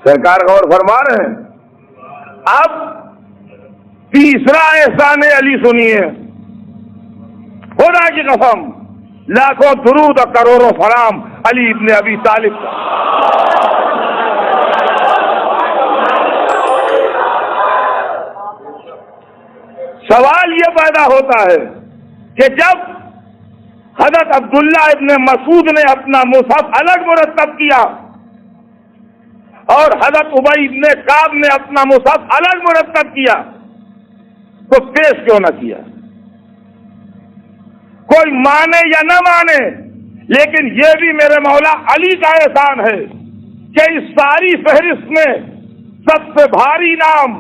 سرکار غور فرما رہے ہیں. اب تیسرا احسان علی سنیے. خدا کی قسم لاکھوں درود اور کروڑوں سلام علی ابن ابی طالب. سوال یہ پیدا ہوتا ہے کہ جب حضرت عبداللہ ابن مسعود نے اپنا مصحف الگ مرتب کیا اور حضرت ابی ابن کعب نے اپنا مصحف الگ مرتب کیا تو پیش کیوں نہ کیا؟ کوئی مانے یا نہ مانے, لیکن یہ بھی میرے مولا علی کا احسان ہے کہ اس ساری فہرست میں سب سے بھاری نام,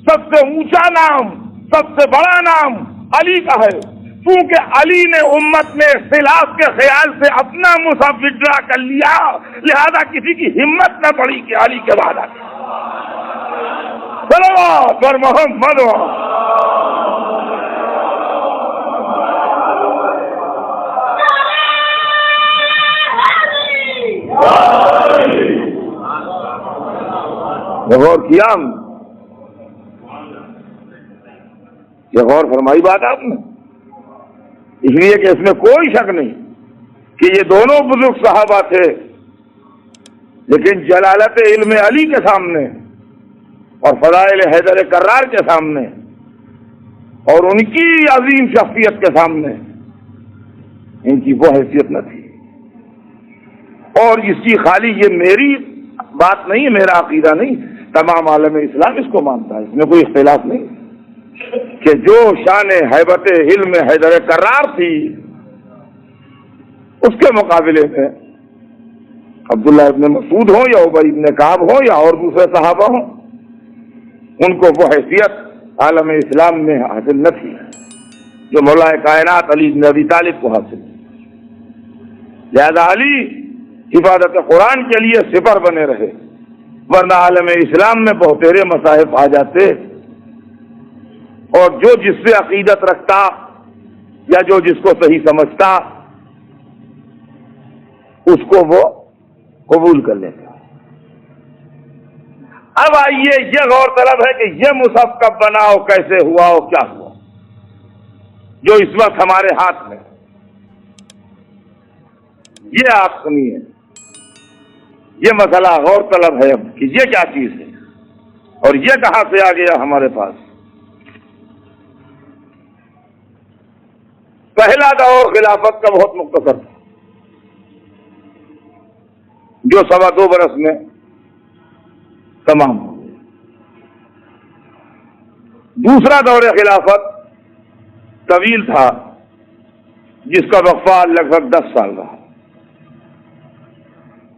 سب سے اونچا نام, سب سے بڑا نام علی کا ہے. کیونکہ علی نے امت میں اختلاف کے خیال سے اپنا مصحف وڈرا کر لیا, لہذا کسی کی ہمت نہ پڑی کہ علی کے بعد آ صلوات پر محمد. غور کیا ہم, یہ غور فرمائی بات آپ نے, اس لیے کہ اس میں کوئی شک نہیں کہ یہ دونوں بزرگ صحابہ تھے, لیکن جلالت علم علی کے سامنے اور فضائل حیدر کرار کے سامنے اور ان کی عظیم شخصیت کے سامنے ان کی وہ حیثیت نہ تھی. اور اس کی خالی یہ میری بات نہیں, میرا عقیدہ نہیں, تمام عالم اسلام اس کو مانتا ہے، اس میں کوئی اختلاف نہیں کہ جو شان ہیبت علم حیدر کرار تھی اس کے مقابلے میں عبداللہ ابن مسعود ہوں یا ابی ابن کعب ہوں یا اور دوسرے صحابہ ہوں، ان کو وہ حیثیت عالم اسلام میں حاصل نہ تھی جو مولا کائنات علی بن ابی طالب کو حاصل تھی۔ لہذا علی حفاظت قرآن کے لیے سپر بنے رہے، ورنہ عالم اسلام میں بہتیرے مصاحف آ جاتے اور جو جس سے عقیدت رکھتا یا جو جس کو صحیح سمجھتا اس کو وہ قبول کر لیتا۔ اب آئیے یہ غور طلب ہے کہ یہ مصحف کب بنا ہو، کیسے ہوا ہو، کیا ہوا، جو اس وقت ہمارے ہاتھ میں، یہ آپ سنیے، یہ مسئلہ غور طلب ہے اب کہ یہ کیا چیز ہے اور یہ کہاں سے آ گیا ہمارے پاس۔ پہلا دور خلافت کا بہت مختصر تھا جو 2.25 برس میں تمام ہو گیا۔ دوسرا دور خلافت طویل تھا جس کا وقفہ لگ بھگ 10 سال رہا۔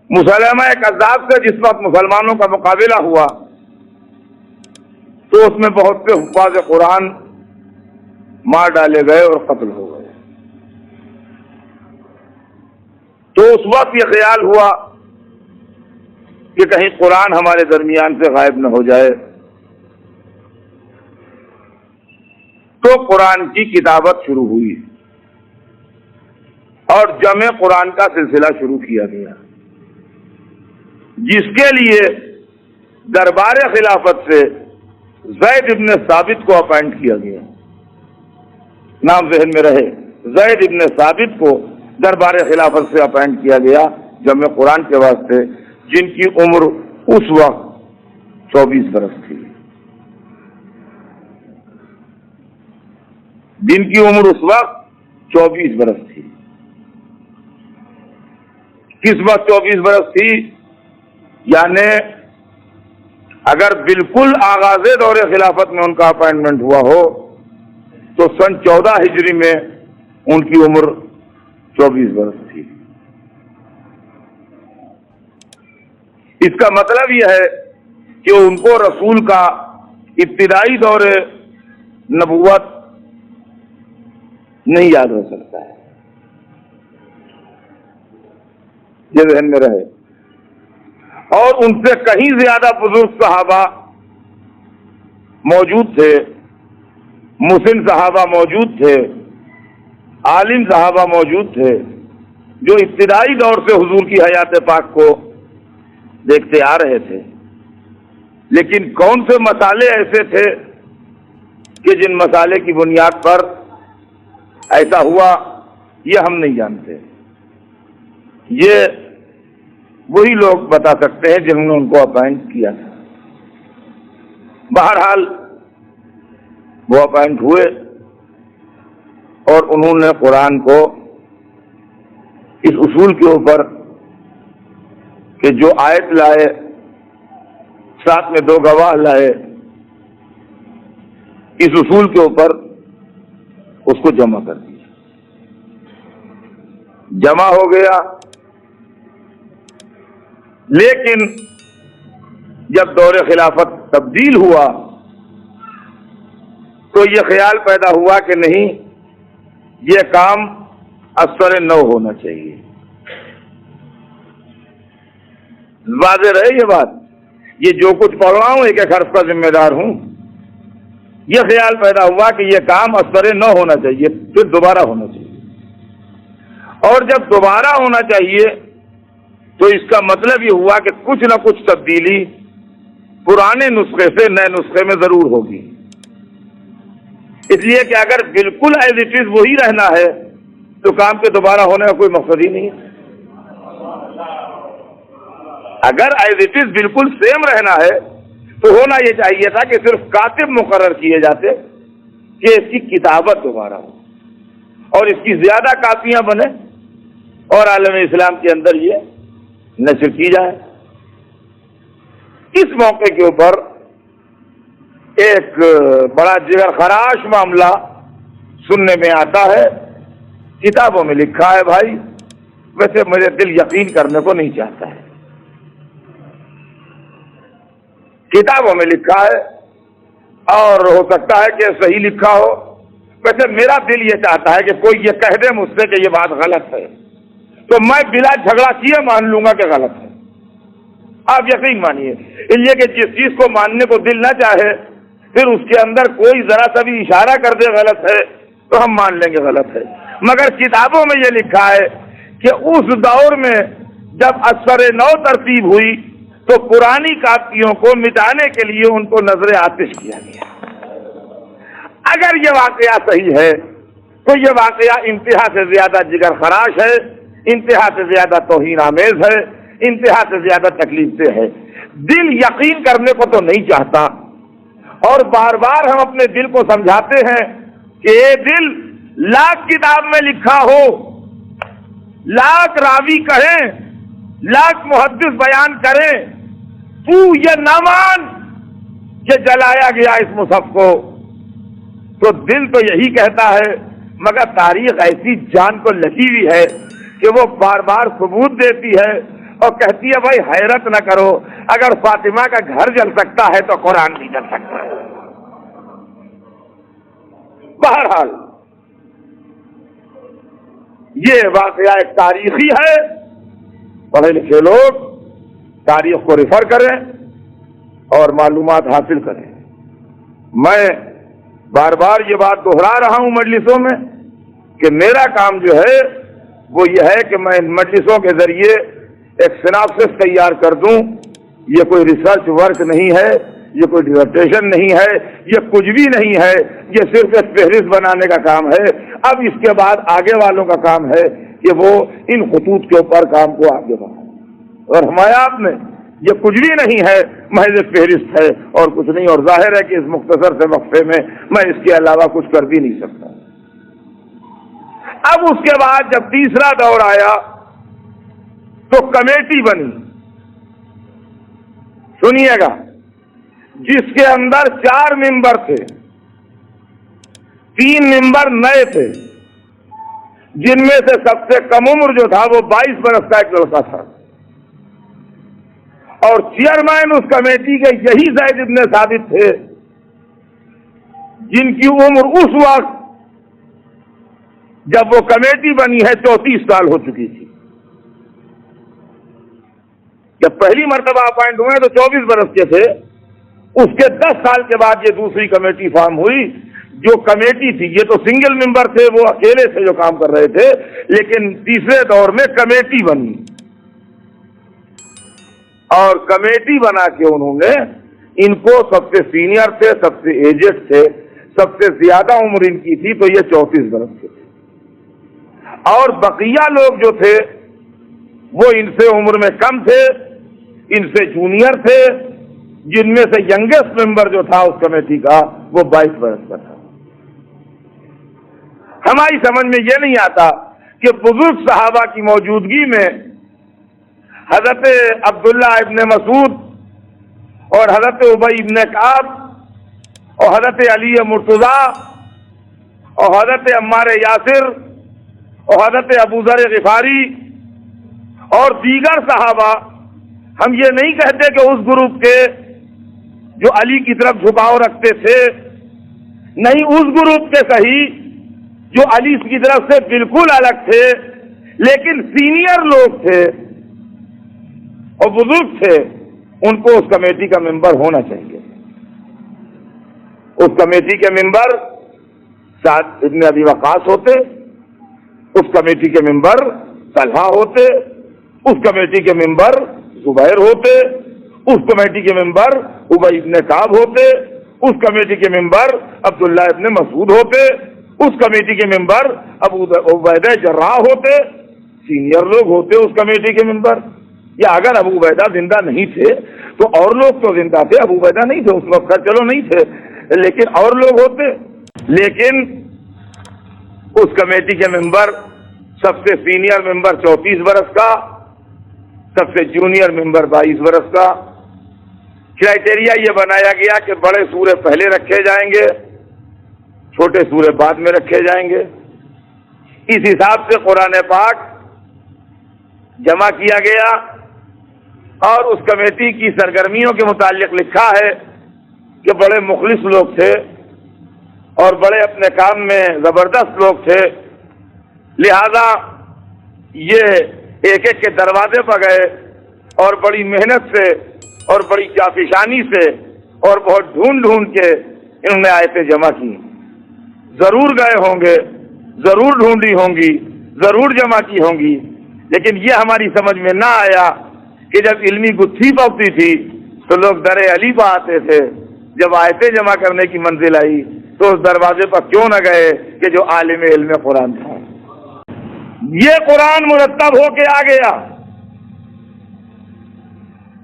مسلمہ کذاب سے جس وقت مسلمانوں کا مقابلہ ہوا تو اس میں بہت سے حفاظ قرآن مار ڈالے گئے اور قتل ہو گئے۔ تو اس وقت یہ خیال ہوا کہ کہیں قرآن ہمارے درمیان سے غائب نہ ہو جائے، تو قرآن کی کتابت شروع ہوئی اور جمع قرآن کا سلسلہ شروع کیا گیا، جس کے لیے دربار خلافت سے زید ابن ثابت کو اپائنٹ کیا گیا۔ نام ذہن میں رہے، زید ابن ثابت کو دربار خلافت سے اپائنٹ کیا گیا جمع قرآن کے واسطے، جن کی عمر اس وقت 24 برس تھی، جن کی عمر اس وقت 24 برس تھی۔ کس وقت 24 برس تھی؟ یعنی اگر بالکل آغاز دور خلافت میں ان کا اپائنٹمنٹ ہوا ہو تو سن 14 ہجری میں ان کی عمر 24 برس تھی۔ اس کا مطلب یہ ہے کہ ان کو رسول کا ابتدائی دور نبوت نہیں یاد ہو سکتا ہے، یہ ذہن میں رہے۔ اور ان سے کہیں زیادہ بزرگ صحابہ موجود تھے، مسن صحابہ موجود تھے، عالم صحابہ موجود تھے، جو ابتدائی دور سے حضور کی حیات پاک کو دیکھتے آ رہے تھے، لیکن کون سے مسالے ایسے تھے کہ جن مسالے کی بنیاد پر ایسا ہوا یہ ہم نہیں جانتے، یہ وہی لوگ بتا سکتے ہیں جنہوں نے ان کو اپائنٹ کیا تھا۔ بہرحال وہ اپائنٹ ہوئے اور انہوں نے قرآن کو اس اصول کے اوپر کہ جو آیت لائے ساتھ میں 2 گواہ لائے، اس اصول کے اوپر اس کو جمع کر دیا۔ جمع ہو گیا، لیکن جب دور خلافت تبدیل ہوا تو یہ خیال پیدا ہوا کہ نہیں، یہ کام اثر نو ہونا چاہیے۔ واضح رہے یہ بات، یہ جو کچھ پڑھ رہا ہوں 1 حرف کا ذمہ دار ہوں۔ یہ خیال پیدا ہوا کہ یہ کام اثر نو ہونا چاہیے، پھر دوبارہ ہونا چاہیے، اور جب دوبارہ ہونا چاہیے تو اس کا مطلب یہ ہوا کہ کچھ نہ کچھ تبدیلی پرانے نسخے سے نئے نسخے میں ضرور ہوگی۔ اس لیے کہ اگر بالکل ایز اٹ از وہی رہنا ہے تو کام کے دوبارہ ہونے کا کوئی مقصد ہی نہیں ہے۔ اگر ایز اٹ از بالکل سیم رہنا ہے تو ہونا یہ چاہیے تھا کہ صرف کاتب مقرر کیے جاتے کہ اس کی کتابت دوبارہ ہو اور اس کی زیادہ کاپیاں بنے اور عالم اسلام کے اندر یہ نشر کی جائے۔ اس موقع کے اوپر ایک بڑا جگر خراش معاملہ سننے میں آتا ہے. کتابوں میں لکھا ہے بھائی، ویسے میرے دل یقین کرنے کو نہیں چاہتا ہے. کتابوں میں لکھا ہے اور ہو سکتا ہے کہ صحیح لکھا ہو، ویسے میرا دل یہ چاہتا ہے کہ کوئی یہ کہہ دے مجھ سے کہ یہ بات غلط ہے تو میں بلا جھگڑا کیے مان لوں گا کہ غلط ہے. آپ یقین مانیے یہ کہ جس چیز کو ماننے کو دل نہ چاہے پھر اس کے اندر کوئی ذرا سا بھی اشارہ کر دے غلط ہے تو ہم مان لیں گے غلط ہے. مگر کتابوں میں یہ لکھا ہے کہ اس دور میں جب اثر نو ترتیب ہوئی تو پرانی کاپیوں کو مٹانے کے لیے ان کو نظر آتش کیا گیا. اگر یہ واقعہ صحیح ہے تو یہ واقعہ انتہا سے زیادہ جگر خراش ہے، انتہا سے زیادہ توہین آمیز ہے، انتہا سے زیادہ تکلیف دہ ہے. دل یقین کرنے کو تو نہیں چاہتا اور بار بار ہم اپنے دل کو سمجھاتے ہیں کہ یہ دل لاکھ کتاب میں لکھا ہو، لاکھ راوی کہیں، لاکھ محدث بیان کریں، تو یہ نہ مان کہ جلایا گیا اس مصحف کو، تو دل تو یہی کہتا ہے. مگر تاریخ ایسی جان کو لگی ہوئی ہے کہ وہ بار بار ثبوت دیتی ہے اور کہتی ہے بھائی حیرت نہ کرو، اگر فاطمہ کا گھر جل سکتا ہے تو قرآن بھی جل سکتا ہے. بہرحال یہ واقعہ ایک تاریخی ہے. پڑھے لکھے لوگ تاریخ کو ریفر کریں اور معلومات حاصل کریں. میں بار بار یہ بات دہرا رہا ہوں مجلسوں میں کہ میرا کام جو ہے وہ یہ ہے کہ میں ان مجلسوں کے ذریعے ایک سناپسس تیار کر دوں. یہ کوئی ریسرچ ورک نہیں ہے، یہ کوئی ڈسرٹیشن نہیں ہے، یہ کچھ بھی نہیں ہے، یہ صرف ایک فہرست بنانے کا کام ہے. اب اس کے بعد آگے والوں کا کام ہے کہ وہ ان خطوط کے اوپر کام کو آگے بڑھائیں. اور ہمارا آپ نے یہ کچھ بھی نہیں ہے، محض فہرست ہے اور کچھ نہیں. اور ظاہر ہے کہ اس مختصر سے وقفے میں میں اس کے علاوہ کچھ کر بھی نہیں سکتا. اب اس کے بعد جب تیسرا دور آیا تو کمیٹی بنی، سنیے گا، جس کے اندر 4 ممبر تھے، 3 ممبر نئے تھے، جن میں سے سب سے کم عمر جو تھا وہ 22 برس کا ایک لڑکا تھا. اور چیئرمین اس کمیٹی کے یہی زید ابن ثابت تھے جن کی عمر اس وقت جب وہ کمیٹی بنی ہے 34 سال ہو چکی تھی. جب پہلی مرتبہ اپائنٹ ہوئے تو 24 برس کے تھے. اس کے 10 سال کے بعد یہ دوسری کمیٹی فارم ہوئی. جو کمیٹی تھی یہ تو سنگل ممبر تھے، وہ اکیلے سے جو کام کر رہے تھے، لیکن تیسرے دور میں کمیٹی بنی اور کمیٹی بنا کے انہوں نے ان کو، سب سے سینئر تھے، سب سے ایجڈ تھے، سب سے زیادہ عمر ان کی تھی تو یہ 34 برس کے تھے. اور بقیہ لوگ جو تھے وہ ان سے عمر میں کم تھے، ان سے جونیئر تھے، جن میں سے ینگسٹ ممبر جو تھا اس کمیٹی کا وہ 22 برس کا تھا. ہماری سمجھ میں یہ نہیں آتا کہ بزرگ صحابہ کی موجودگی میں حضرت عبداللہ ابن مسعود اور حضرت ابی ابن کعب اور حضرت علی مرتضیٰ اور حضرت عمار یاسر اور حضرت ابو ذر غفاری اور دیگر صحابہ، ہم یہ نہیں کہتے کہ اس گروپ کے جو علی کی طرف جھکاؤ رکھتے تھے، نہیں، اس گروپ کے صحیح جو علی کی طرف سے بالکل الگ تھے، لیکن سینئر لوگ تھے اور بزرگ تھے، ان کو اس کمیٹی کا ممبر ہونا چاہیے. اس کمیٹی کے ممبر سعد ابن ابی وقاص ہوتے، اس کمیٹی کے ممبر طلحہ ہوتے، اس کمیٹی کے ممبر زبیر ہوتے، اس کمیٹی کے ممبر ابی ابن کعب ہوتے، اس کمیٹی کے ممبر عبداللہ ابن مسعود ہوتے، اس کمیٹی کے ممبر ابو عبیدہ جراح ہوتے. سینئر لوگ ہوتے اس کمیٹی کے ممبر. یا اگر ابو عبیدہ زندہ نہیں تھے تو اور لوگ تو زندہ تھے، ابو عبیدہ نہیں تھے اس وقت، چلو نہیں تھے، لیکن اور لوگ ہوتے. لیکن اس کمیٹی کے ممبر، سب سے سینئر ممبر 34 برس کا، سب سے جونیئر ممبر 22 برس کا. کرائٹیریا یہ بنایا گیا کہ بڑے سورے پہلے رکھے جائیں گے، چھوٹے سورے بعد میں رکھے جائیں گے۔ اس حساب سے قرآن پاک جمع کیا گیا، اور اس کمیٹی کی سرگرمیوں کے متعلق لکھا ہے کہ بڑے مخلص لوگ تھے اور بڑے اپنے کام میں زبردست لوگ تھے، لہذا یہ ایک ایک کے دروازے پر گئے اور بڑی محنت سے اور بڑی جافشانی سے اور بہت ڈھونڈ کے انہوں نے آیتیں جمع کی۔ ضرور گئے ہوں گے، ضرور ڈھونڈی ہوں گی، ضرور جمع کی ہوں گی، لیکن یہ ہماری سمجھ میں نہ آیا کہ جب علمی گتھی پڑتی تھی تو لوگ در علی پر آتے تھے، جب آیتیں جمع کرنے کی منزل آئی تو اس دروازے پر کیوں نہ گئے کہ جو عالم علم قرآن تھا۔ یہ قرآن مرتب ہو کے آ گیا۔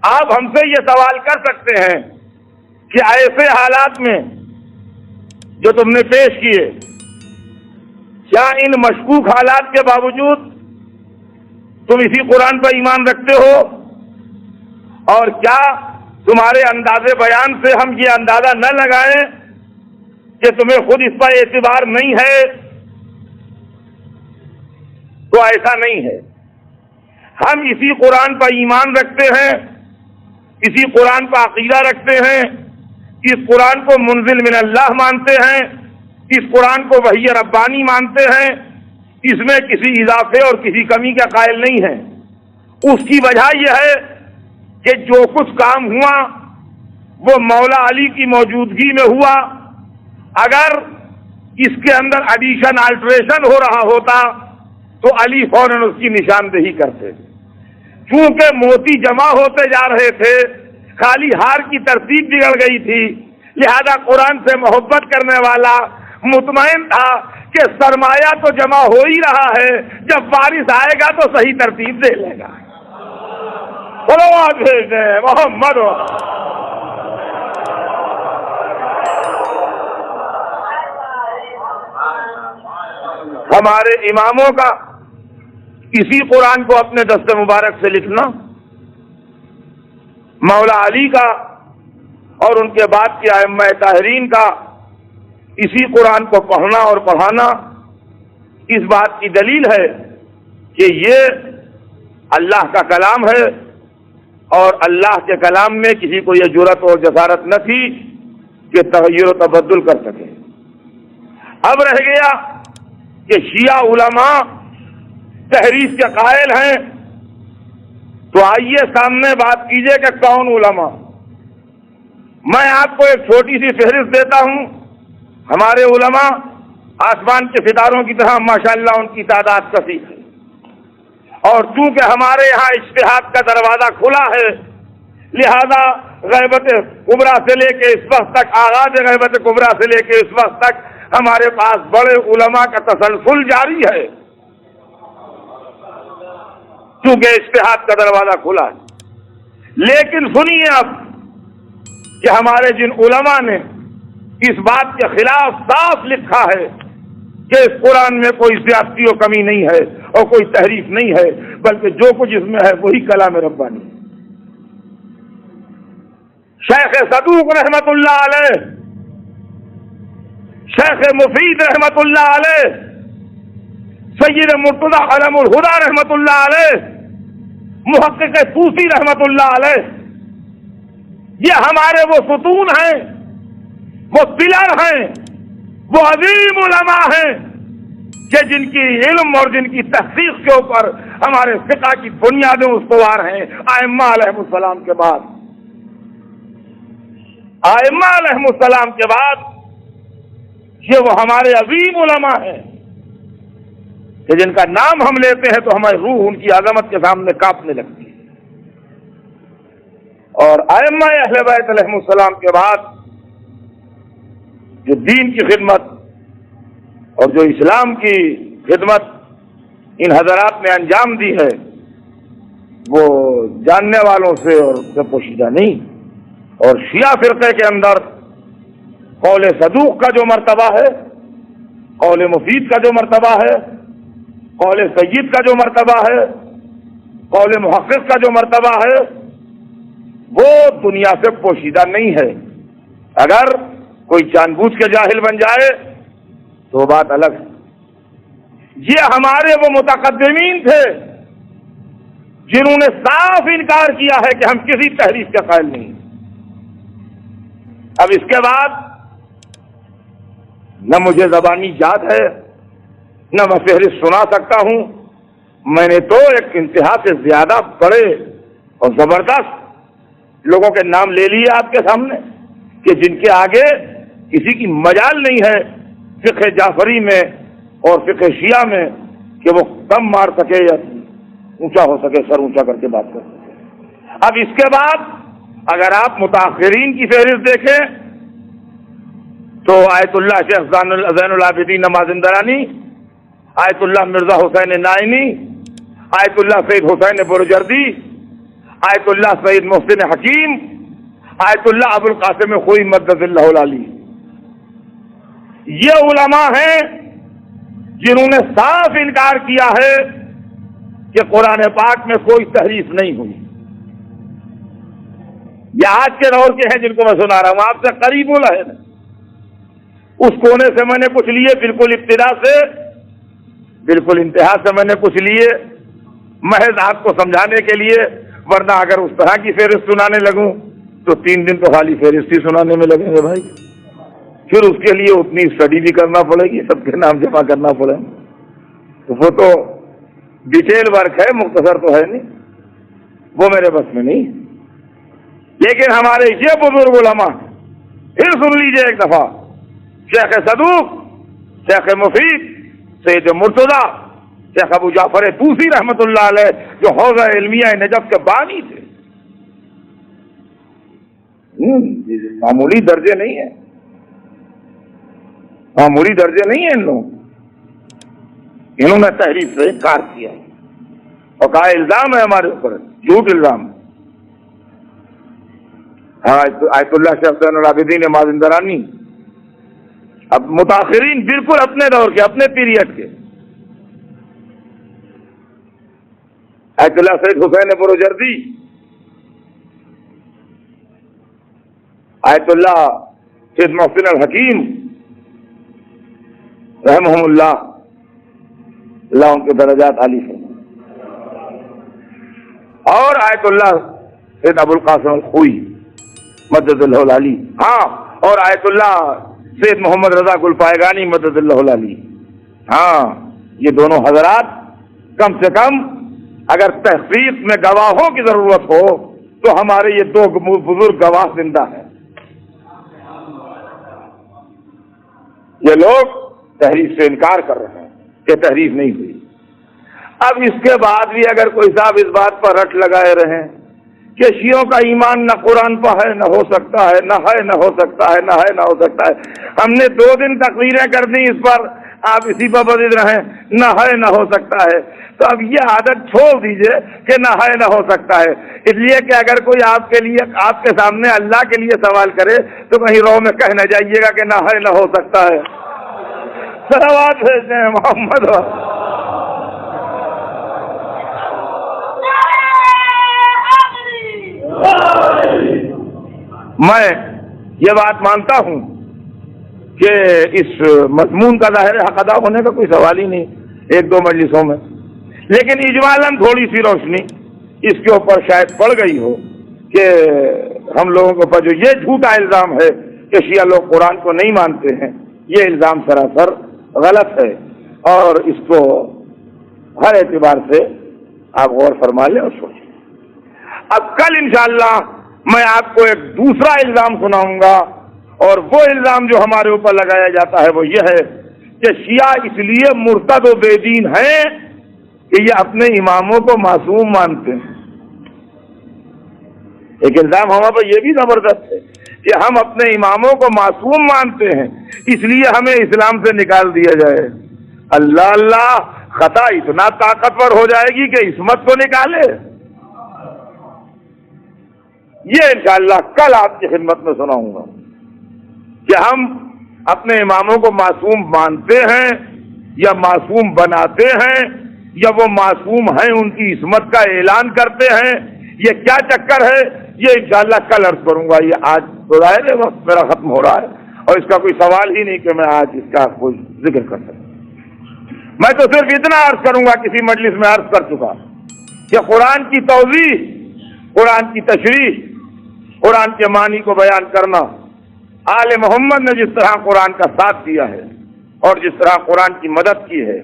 آپ ہم سے یہ سوال کر سکتے ہیں کہ ایسے حالات میں جو تم نے پیش کیے، کیا ان مشکوک حالات کے باوجود تم اسی قرآن پر ایمان رکھتے ہو؟ اور کیا تمہارے انداز بیان سے ہم یہ اندازہ نہ لگائیں کہ تمہیں خود اس پر اعتبار نہیں ہے؟ تو ایسا نہیں ہے۔ ہم اسی قرآن پر ایمان رکھتے ہیں، اسی قرآن پر عقیدہ رکھتے ہیں، اس قرآن کو منزل من اللہ مانتے ہیں، اس قرآن کو وحی ربانی مانتے ہیں، اس میں کسی اضافے اور کسی کمی کا قائل نہیں ہے۔ اس کی وجہ یہ ہے کہ جو کچھ کام ہوا وہ مولا علی کی موجودگی میں ہوا۔ اگر اس کے اندر ایڈیشن آلٹریشن ہو رہا ہوتا تو علی فوراً اس کی نشاندہی کرتے۔ چونکہ موتی جمع ہوتے جا رہے تھے، خالی ہار کی ترتیب بگڑ گئی تھی، لہذا قرآن سے محبت کرنے والا مطمئن تھا کہ سرمایہ تو جمع ہو ہی رہا ہے، جب وارث آئے گا تو صحیح ترتیب دے لے گا۔ محمد ہمارے اماموں کا اسی قرآن کو اپنے دست مبارک سے لکھنا، مولا علی کا اور ان کے بعد کے ائمہ طاہرین کا اسی قرآن کو پڑھنا اور پڑھانا اس بات کی دلیل ہے کہ یہ اللہ کا کلام ہے، اور اللہ کے کلام میں کسی کو یہ جرأت اور جسارت نہ تھی کہ تغیر و تبدل کر سکے۔ اب رہ گیا کہ شیعہ علماء تحریف کے قائل ہیں، تو آئیے سامنے بات کیجئے کہ کون علماء۔ میں آپ کو ایک چھوٹی سی فہرست دیتا ہوں۔ ہمارے علماء آسمان کے ستاروں کی طرح ماشاءاللہ ان کی تعداد کثیر ہے، اور چونکہ ہمارے یہاں اجتہاد کا دروازہ کھلا ہے، لہذا غیبت کبریٰ سے لے کے اس وقت تک، آغاز غیبت کبریٰ سے لے کے اس وقت تک ہمارے پاس بڑے علماء کا تسلسل جاری ہے، چونکہ اجتہاد کا دروازہ کھلا ہے۔ لیکن سنیے اب کہ ہمارے جن علماء نے اس بات کے خلاف صاف لکھا ہے کہ اس قرآن میں کوئی زیادتی و کمی نہیں ہے اور کوئی تحریف نہیں ہے، بلکہ جو کچھ اس میں ہے وہی کلام ربانی۔ شیخ صدوق رحمت اللہ علیہ، شیخ مفید رحمت اللہ علیہ، سید مرتضی علم الہدی رحمت اللہ علیہ، محقق طوسی رحمت اللہ علیہ، یہ ہمارے وہ ستون ہیں، وہ پلر ہیں، وہ عظیم علماء ہیں کہ جن کی علم اور جن کی تحقیق کے اوپر ہمارے فقہ کی بنیادیں استوار ہیں ائمہ علیہ السلام کے بعد۔ ائمہ علیہ السلام کے بعد یہ وہ ہمارے عظیم علماء ہیں کہ جن کا نام ہم لیتے ہیں تو ہماری روح ان کی عظمت کے سامنے کانپنے لگتی ہے۔ اور ائمہ اہل بیت علیہ السلام کے بعد جو دین کی خدمت اور جو اسلام کی خدمت ان حضرات نے انجام دی ہے وہ جاننے والوں سے اور سے پوشیدہ نہیں۔ اور شیعہ فرقے کے اندر قول صدوق کا جو مرتبہ ہے، قول مفید کا جو مرتبہ ہے، قول سید کا جو مرتبہ ہے، قول محقق کا جو مرتبہ ہے، وہ دنیا سے پوشیدہ نہیں ہے. اگر کوئی جان بوجھ کے جاہل بن جائے تو بات الگ ہے. یہ ہمارے وہ متقدمین تھے جنہوں نے صاف انکار کیا ہے کہ ہم کسی تحریف کے قائل نہیں. اب اس کے بعد نہ مجھے زبانی یاد ہے نہ میں فہرست سنا سکتا ہوں. میں نے تو ایک انتہا سے زیادہ بڑے اور زبردست لوگوں کے نام لے لیے آپ کے سامنے کہ جن کے آگے کسی کی مجال نہیں ہے فقہ جعفری میں اور فقہ شیعہ میں کہ وہ دم مار سکے یا اونچا ہو سکے، سر اونچا کر کے بات کر سکے. اب اس کے بعد اگر آپ متاخرین کی فہرست دیکھیں تو آیت اللہ شیخ زین العابدین مازندرانی، آیت اللہ مرزا حسین نائینی، آیت اللہ سید حسین بروجردی، آیت اللہ سید محسن حکیم، آیت اللہ ابو القاسم خوئی مدد اللہ العلی. یہ علماء ہیں جنہوں نے صاف انکار کیا ہے کہ قرآن پاک میں کوئی تحریف نہیں ہوئی. یہ آج کے دور کے ہیں جن کو میں سنا رہا ہوں، آپ سے قریب والا ہے نا. اس کونے سے میں نے کچھ لیے، بالکل ابتدا سے بالکل انتہا سے میں نے کچھ لیے محض آپ کو سمجھانے کے لیے. ورنہ اگر اس طرح کی فہرست سنانے لگوں تو 3 دن تو خالی فہرست ہی سنانے میں لگیں گے بھائی. پھر اس کے لیے اتنی اسٹڈی بھی کرنا پڑے گی، سب کے نام جمع کرنا پڑے گا. تو وہ تو ڈیٹیل ورک ہے، مختصر تو ہے نہیں، وہ میرے بس میں نہیں. لیکن ہمارے یہ بزرگ علماء پھر سن لیجئے ایک دفعہ، شیخ صدوق، شیخ مفید، سید مرتضیٰ، شیخ ابو جعفر طوسی رحمۃ اللہ علیہ جو حوضہ علمیہ نجف کے بانی تھے. معمولی درجے نہیں ہیں، معمولی درجے نہیں ہیں ان لوگوں. انہوں نے تحریف سے انکار کیا اور کہا الزام ہے ہمارے اوپر، جھوٹ الزام. آیت اللہ شیخ زین العابدین مازندرانی، اب متاخرین بالکل اپنے دور کے، اپنے پیریڈ کے، آیت اللہ سید حسین بروجردی، آیت اللہ سید محسن الحکیم رحمہم اللہ، اللہ ان کے درجات عالی ہیں، اور آیت اللہ سید ابو القاسم الخوئی مدد اللہ العلی، ہاں، اور آیت اللہ سید محمد رضا گل پائگانی مدد اللہ العلی. ہاں، یہ دونوں حضرات کم سے کم اگر تحقیق میں گواہوں کی ضرورت ہو تو ہمارے یہ 2 بزرگ گواہ زندہ ہیں. یہ لوگ تحریف سے انکار کر رہے ہیں کہ تحریف نہیں ہوئی. اب اس کے بعد بھی اگر کوئی صاحب اس بات پر رٹ لگائے رہیں کہ شیعوں کا ایمان نہ قرآن پر ہے، نہ ہو سکتا ہے، نہ ہے، نہ ہو سکتا ہے، نہ ہے، نہ ہو سکتا ہے. ہم نے 2 دن تقریریں کر دی اس پر، آپ اسی پر بزد رہیں، نہ ہے، نہ ہو سکتا ہے. تو اب یہ عادت چھوڑ دیجئے کہ نہ ہے، نہ ہو سکتا ہے. اس لیے کہ اگر کوئی آپ کے لیے، آپ کے سامنے اللہ کے لیے سوال کرے تو کہیں رو میں کہہ نہ جائیے گا کہ نہ ہے، نہ ہو سکتا ہے. صلوات بھیجتے ہیں محمد. میں یہ بات مانتا ہوں کہ اس مضمون کا ظاہر حق ادا ہونے کا کوئی سوال ہی نہیں 1-2 مجلسوں میں، لیکن اجمالاً تھوڑی سی روشنی اس کے اوپر شاید پڑ گئی ہو کہ ہم لوگوں کے اوپر جو یہ جھوٹا الزام ہے کہ شیعہ لوگ قرآن کو نہیں مانتے ہیں، یہ الزام سراسر غلط ہے، اور اس کو ہر اعتبار سے آپ غور فرما لیں اور سوچیں. اب کل انشاءاللہ میں آپ کو ایک دوسرا الزام سناؤں گا، اور وہ الزام جو ہمارے اوپر لگایا جاتا ہے وہ یہ ہے کہ شیعہ اس لیے مرتد و بے دین ہیں کہ یہ اپنے اماموں کو معصوم مانتے ہیں. ایک الزام ہمارے پر یہ بھی زبردست ہے کہ ہم اپنے اماموں کو معصوم مانتے ہیں، اس لیے ہمیں اسلام سے نکال دیا جائے. اللہ اللہ، خطا اتنا طاقتور ہو جائے گی کہ عصمت کو نکالے. یہ انشاءاللہ کل آپ کی خدمت میں سناؤں گا کہ ہم اپنے اماموں کو معصوم مانتے ہیں یا معصوم بناتے ہیں یا وہ معصوم ہیں ان کی عصمت کا اعلان کرتے ہیں. یہ کیا چکر ہے یہ انشاءاللہ کل عرض کروں گا. یہ آج تو ظاہر ہے وقت میرا ختم ہو رہا ہے اور اس کا کوئی سوال ہی نہیں کہ میں آج اس کا کوئی ذکر کر سکوں. میں تو صرف اتنا عرض کروں گا, کسی مجلس میں عرض کر چکا کہ قرآن کی توضیح, قرآن کی تشریح, قرآن کے معنی کو بیان کرنا, آل محمد نے جس طرح قرآن کا ساتھ دیا ہے اور جس طرح قرآن کی مدد کی ہے,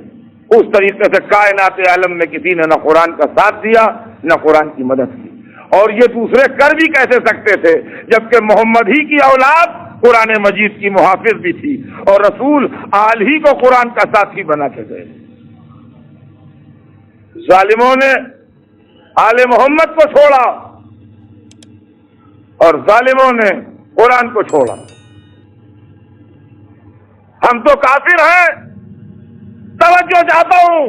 اس طریقے سے کائنات عالم میں کسی نے نہ قرآن کا ساتھ دیا نہ قرآن کی مدد کی. اور یہ دوسرے کر بھی کیسے سکتے تھے جبکہ محمد ہی کی اولاد قرآن مجید کی محافظ بھی تھی اور رسول آل ہی کو قرآن کا ساتھی بنا کے گئے. ظالموں نے آل محمد کو چھوڑا اور ظالموں نے قرآن کو چھوڑا. ہم تو کافر ہیں, توجہ چاہتا ہوں,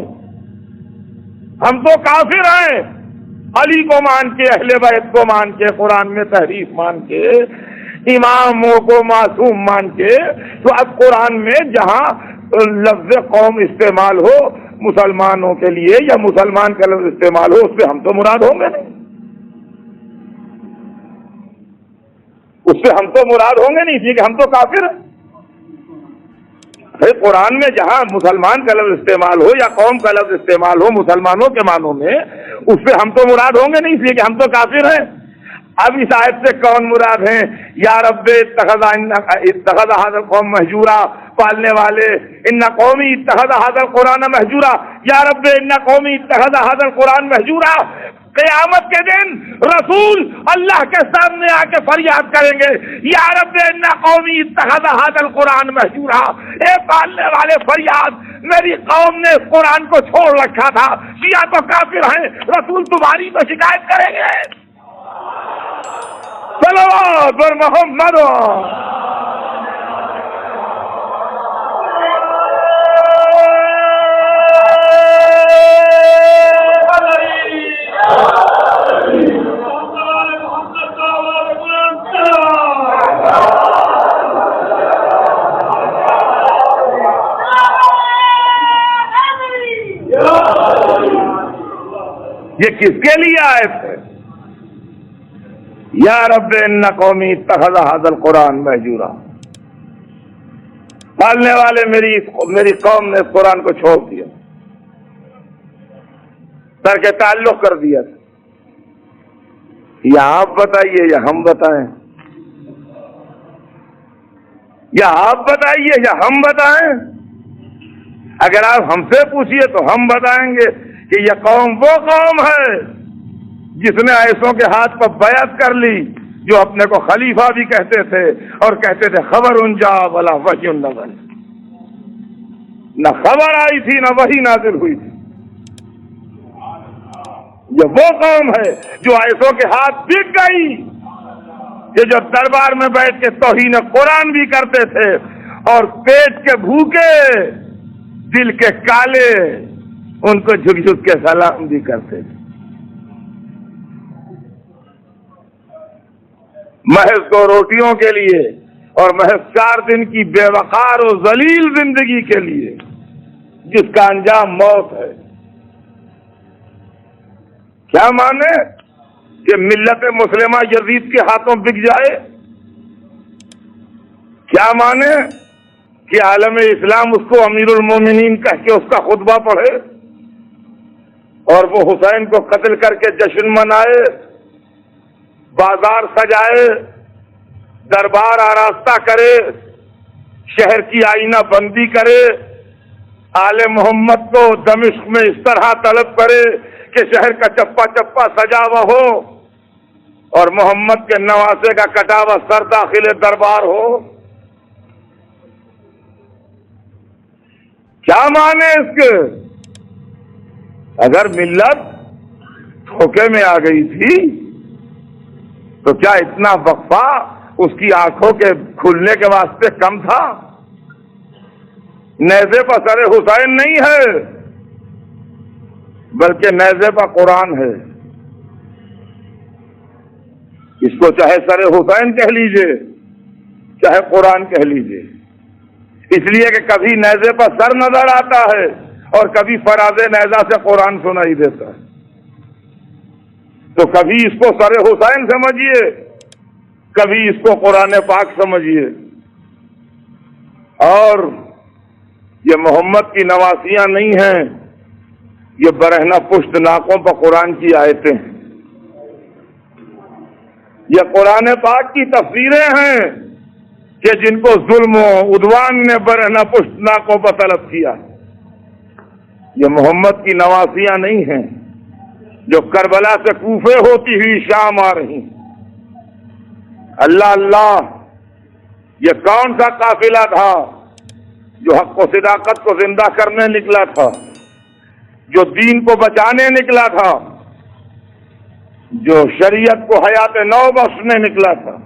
ہم تو کافر ہیں. علی کو مان کے, اہل بیت کو مان کے, قرآن میں تحریف مان کے, اماموں کو معصوم مان کے, تو اب قرآن میں جہاں لفظ قوم استعمال ہو مسلمانوں کے لیے یا مسلمان کا لفظ استعمال ہو, اس سے ہم تو مراد ہوں گے نہیں, اس سے ہم تو مراد ہوں گے نہیں, کہ ہم تو کافر ہیں. قرآن میں جہاں مسلمان کا لفظ استعمال ہو یا قوم کا لفظ استعمال ہو مسلمانوں کے معنوں میں, اس سے ہم تو مراد ہوں گے نہیں, اس لیے کہ ہم تو کافر ہیں. اب اس آیت سے کون مراد ہیں؟ یا رب اتخذ هذا القوم مہجورا, پالنے والے, ان قومی اتخذ هذا القرآن مہجورا, یا رب ان قومی اتخذ هذا القرآن مہجورا. قیامت کے دن رسول اللہ کے سامنے آ کے فریاد کریں گے, یا رب ان قومی اتخذ هذا القرآن مہجورا. اے پالنے والے فریاد, میری قوم نے اس قرآن کو چھوڑ رکھا تھا, یا تو کافر ہیں, رسول تمہاری تو شکایت کریں گے. صلوات بر محمد. یہ کس کے لیے آیت ہے؟ یا رب ان قومی اتخذ هذا القرآن مہجورا. پالنے والے میری قوم نے اس قرآن کو چھوڑ دیا, ترک تعلق کر دیا. یا آپ بتائیے یا ہم بتائیں, یا آپ بتائیے یا ہم بتائیں. اگر آپ ہم سے پوچھیے تو ہم بتائیں گے کہ یہ قوم وہ قوم ہے جس نے ایسوں کے ہاتھ پر بیعت کر لی جو اپنے کو خلیفہ بھی کہتے تھے اور کہتے تھے خبر انجا ولا وحی نزل, نہ خبر آئی تھی نہ وحی نازل ہوئی تھی. یہ وہ قوم ہے جو ایسوں کے ہاتھ بک گئی, یہ جو دربار میں بیٹھ کے توہین قرآن بھی کرتے تھے اور پیٹ کے بھوکے دل کے کالے ان کو جھک جھک کے سلام بھی کرتے تھے. محض دو روٹیوں کے لیے اور محض 4 دن کی بے وقار و ذلیل زندگی کے لیے جس کا انجام موت ہے. کیا مانے کہ ملت مسلمہ یزید کے ہاتھوں بک جائے؟ کیا مانے کہ عالم اسلام اس کو امیر المومنین کہہ کے اس کا خطبہ پڑھے اور وہ حسین کو قتل کر کے جشن منائے, بازار سجائے, دربار آراستہ کرے, شہر کی آئینہ بندی کرے, آل محمد کو دمشق میں اس طرح طلب کرے کہ شہر کا چپا چپا سجا ہوا ہو اور محمد کے نواسے کا کٹا ہوا سر داخل دربار ہو؟ کیا مانے اس کے؟ اگر ملت دھوکے میں آ گئی تھی تو کیا اتنا وقفہ اس کی آنکھوں کے کھلنے کے واسطے کم تھا؟ نیزے پر سر حسین نہیں ہے بلکہ نیزے پر قرآن ہے. اس کو چاہے سر حسین کہہ لیجئے چاہے قرآن کہہ لیجئے, اس لیے کہ کبھی نیزے پر سر نظر آتا ہے اور کبھی فراز نیزہ سے قرآن سنائی دیتا ہے. تو کبھی اس کو سر حسین سمجھیے، کبھی اس کو قرآن پاک سمجھیے، اور یہ محمد کی نواسیاں نہیں ہیں، یہ برہنہ پشت ناکوں پر قرآن کی آیتیں ہیں، یہ قرآن پاک کی تفسیریں ہیں کہ جن کو ظلم و عدوان نے برہنہ پشت ناکوں پر طلب کیا۔ یہ محمد کی نواسیاں نہیں ہیں جو کربلا سے کوفے ہوتی ہوئی شام آ رہی۔ اللہ اللہ، یہ کون سا قافلہ تھا جو حق و صداقت کو زندہ کرنے نکلا تھا، جو دین کو بچانے نکلا تھا، جو شریعت کو حیات نو بخشنے نکلا تھا۔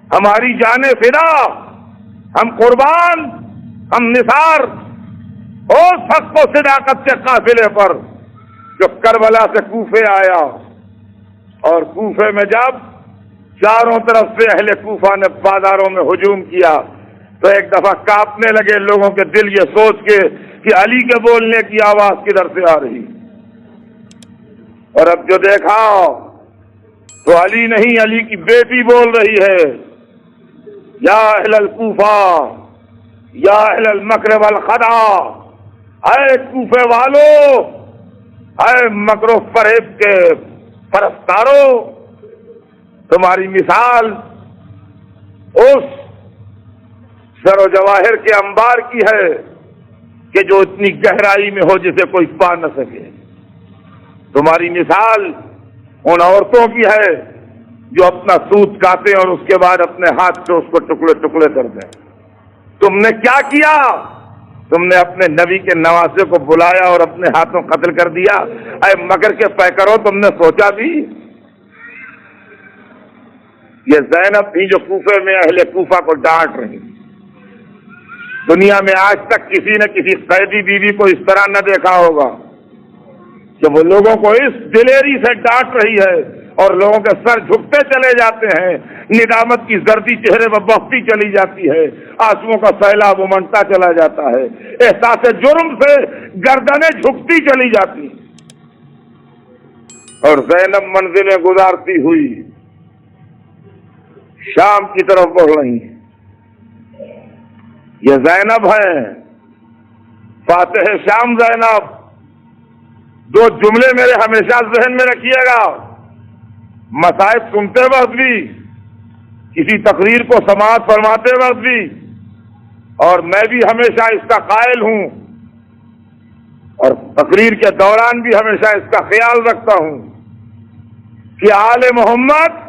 ہماری جانیں فدا، ہم قربان، ہم نثار اس حق و صداقت کے قافلے پر جو کربلا سے کوفے آیا، اور کوفے میں جب چاروں طرف سے اہل کوفہ نے بازاروں میں ہجوم کیا تو ایک دفعہ کانپنے لگے لوگوں کے دل یہ سوچ کے کہ علی کے بولنے کی آواز کدھر سے آ رہی، اور اب جو دیکھا تو علی نہیں، علی کی بیٹی بول رہی ہے، یا اہل الکوفہ یا اہل المکر والخدع، اے کوفے والو، اے مکر و فریب کے پرستارو، تمہاری مثال اس زر و جواہر کے انبار کی ہے کہ جو اتنی گہرائی میں ہو جسے کوئی پا نہ سکے۔ تمہاری مثال ان عورتوں کی ہے جو اپنا سوت کاٹیں اور اس کے بعد اپنے ہاتھ سے اس کو ٹکڑے ٹکڑے کر دیں۔ تم نے کیا کیا؟ تم نے اپنے نبی کے نواسے کو بلایا اور اپنے ہاتھوں قتل کر دیا۔ اے مکر کے پیکروں، تم نے سوچا بھی؟ یہ زینب تھی جو کوفے میں اہل کوفہ کو ڈانٹ رہی۔ دنیا میں آج تک کسی نے کسی قیدی بیوی کو اس طرح نہ دیکھا ہوگا کہ وہ لوگوں کو اس دلیری سے ڈانٹ رہی ہے اور لوگوں کے سر جھکتے چلے جاتے ہیں، ندامت کی زردی چہرے پر بہتی چلی جاتی ہے، آنسوؤں کا سیلاب امنڈتا چلا جاتا ہے، احساس جرم سے گردنیں جھکتی چلی جاتی، اور زینب منزلیں گزارتی ہوئی شام کی طرف بڑھ رہی ہیں۔ یہ زینب ہے، فاتح شام زینب۔ دو جملے میرے ہمیشہ ذہن میں رکھیے گا، مصائب سنتے وقت بھی، کسی تقریر کو سماعت فرماتے وقت بھی، اور میں بھی ہمیشہ اس کا قائل ہوں اور تقریر کے دوران بھی ہمیشہ اس کا خیال رکھتا ہوں کہ آل محمد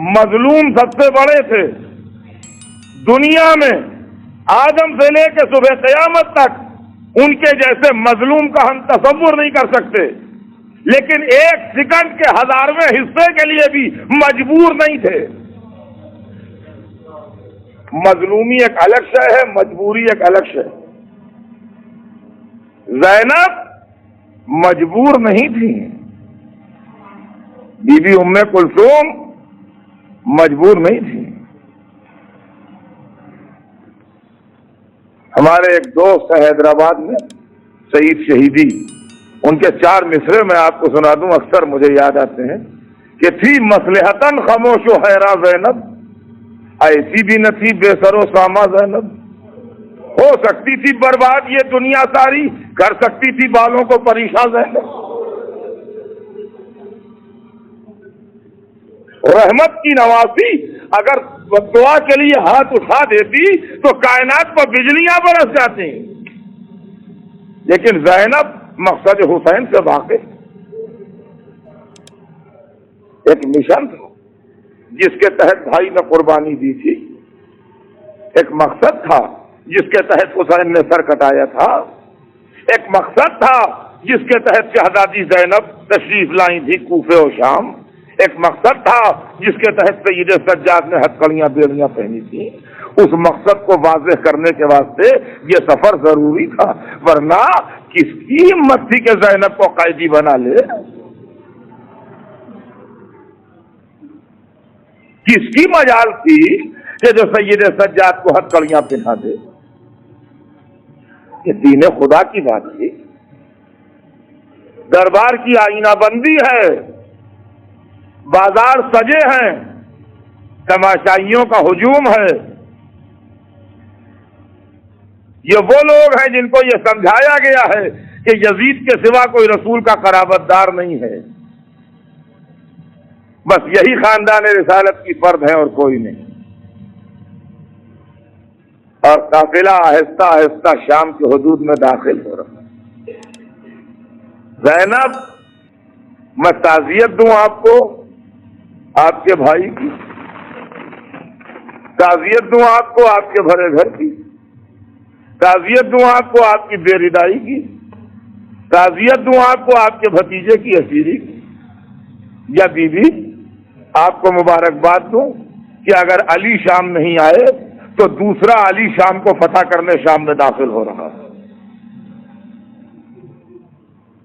مظلوم سب سے بڑے تھے دنیا میں، آدم سے لے کے صبح قیامت تک ان کے جیسے مظلوم کا ہم تصور نہیں کر سکتے، لیکن ایک سیکنڈ کے 1000ویں حصے کے لیے بھی مجبور نہیں تھے۔ مظلومی ایک الگ شے ہے، مجبوری ایک الگ شے۔ زینب مجبور نہیں تھی، بی بی ام کلثوم مجبور نہیں تھی۔ ہمارے ایک دوست ہیں حیدرآباد میں، سعید شہیدی، ان کے 4 مصرے میں آپ کو سنا دوں، اکثر مجھے یاد آتے ہیں کہ تھی مصلحتاً خاموش و حیرہ زینب، ایسی بھی نہ تھی بے سر و ساما زینب، ہو سکتی تھی برباد یہ دنیا ساری، کر سکتی تھی بالوں کو پریشان زینب۔ رحمت کی نواسی اگر دعا کے لیے ہاتھ اٹھا دیتی تو کائنات پر بجلیاں برس جاتی، لیکن زینب مقصد حسین سے واقف، ایک مشن تھا جس کے تحت بھائی نے قربانی دی تھی، ایک مقصد تھا جس کے تحت حسین نے سر کٹایا تھا، ایک مقصد تھا جس کے تحت شہزادی زینب تشریف لائی تھی کوفے و شام، ایک مقصد تھا جس کے تحت سید سجاد نے ہتھکڑیاں بیڑیاں پہنی تھی۔ اس مقصد کو واضح کرنے کے واسطے یہ سفر ضروری تھا، ورنہ کس کی ہمت تھی کہ زینب کو قیدی بنا لے؟ کس کی مجال تھی کہ جو سید سجاد کو ہتھکڑیاں پہنا دے؟ یہ دین خدا کی بات تھی، دربار کی آئینہ بندی ہے، بازار سجے ہیں، تماشائیوں کا ہجوم ہے۔ یہ وہ لوگ ہیں جن کو یہ سمجھایا گیا ہے کہ یزید کے سوا کوئی رسول کا قرابت دار نہیں ہے، بس یہی خاندان رسالت کی فرد ہے اور کوئی نہیں۔ اور قافلہ آہستہ آہستہ شام کی حدود میں داخل ہو رہا ہے۔ زینب، میں تعزیت دوں آپ کو آپ کے بھائی کی، تعزیت دوں آپ کو آپ کے بھرے گھر کی، تعزیت دوں آپ کو آپ کی بے ردائی کی، تعزیت دوں آپ کو آپ کے بھتیجے کی اسیری کی، یا بیوی آپ کو مبارکباد دوں کہ اگر علی شام نہیں آئے تو دوسرا علی شام کو فتح کرنے شام میں داخل ہو رہا ہے۔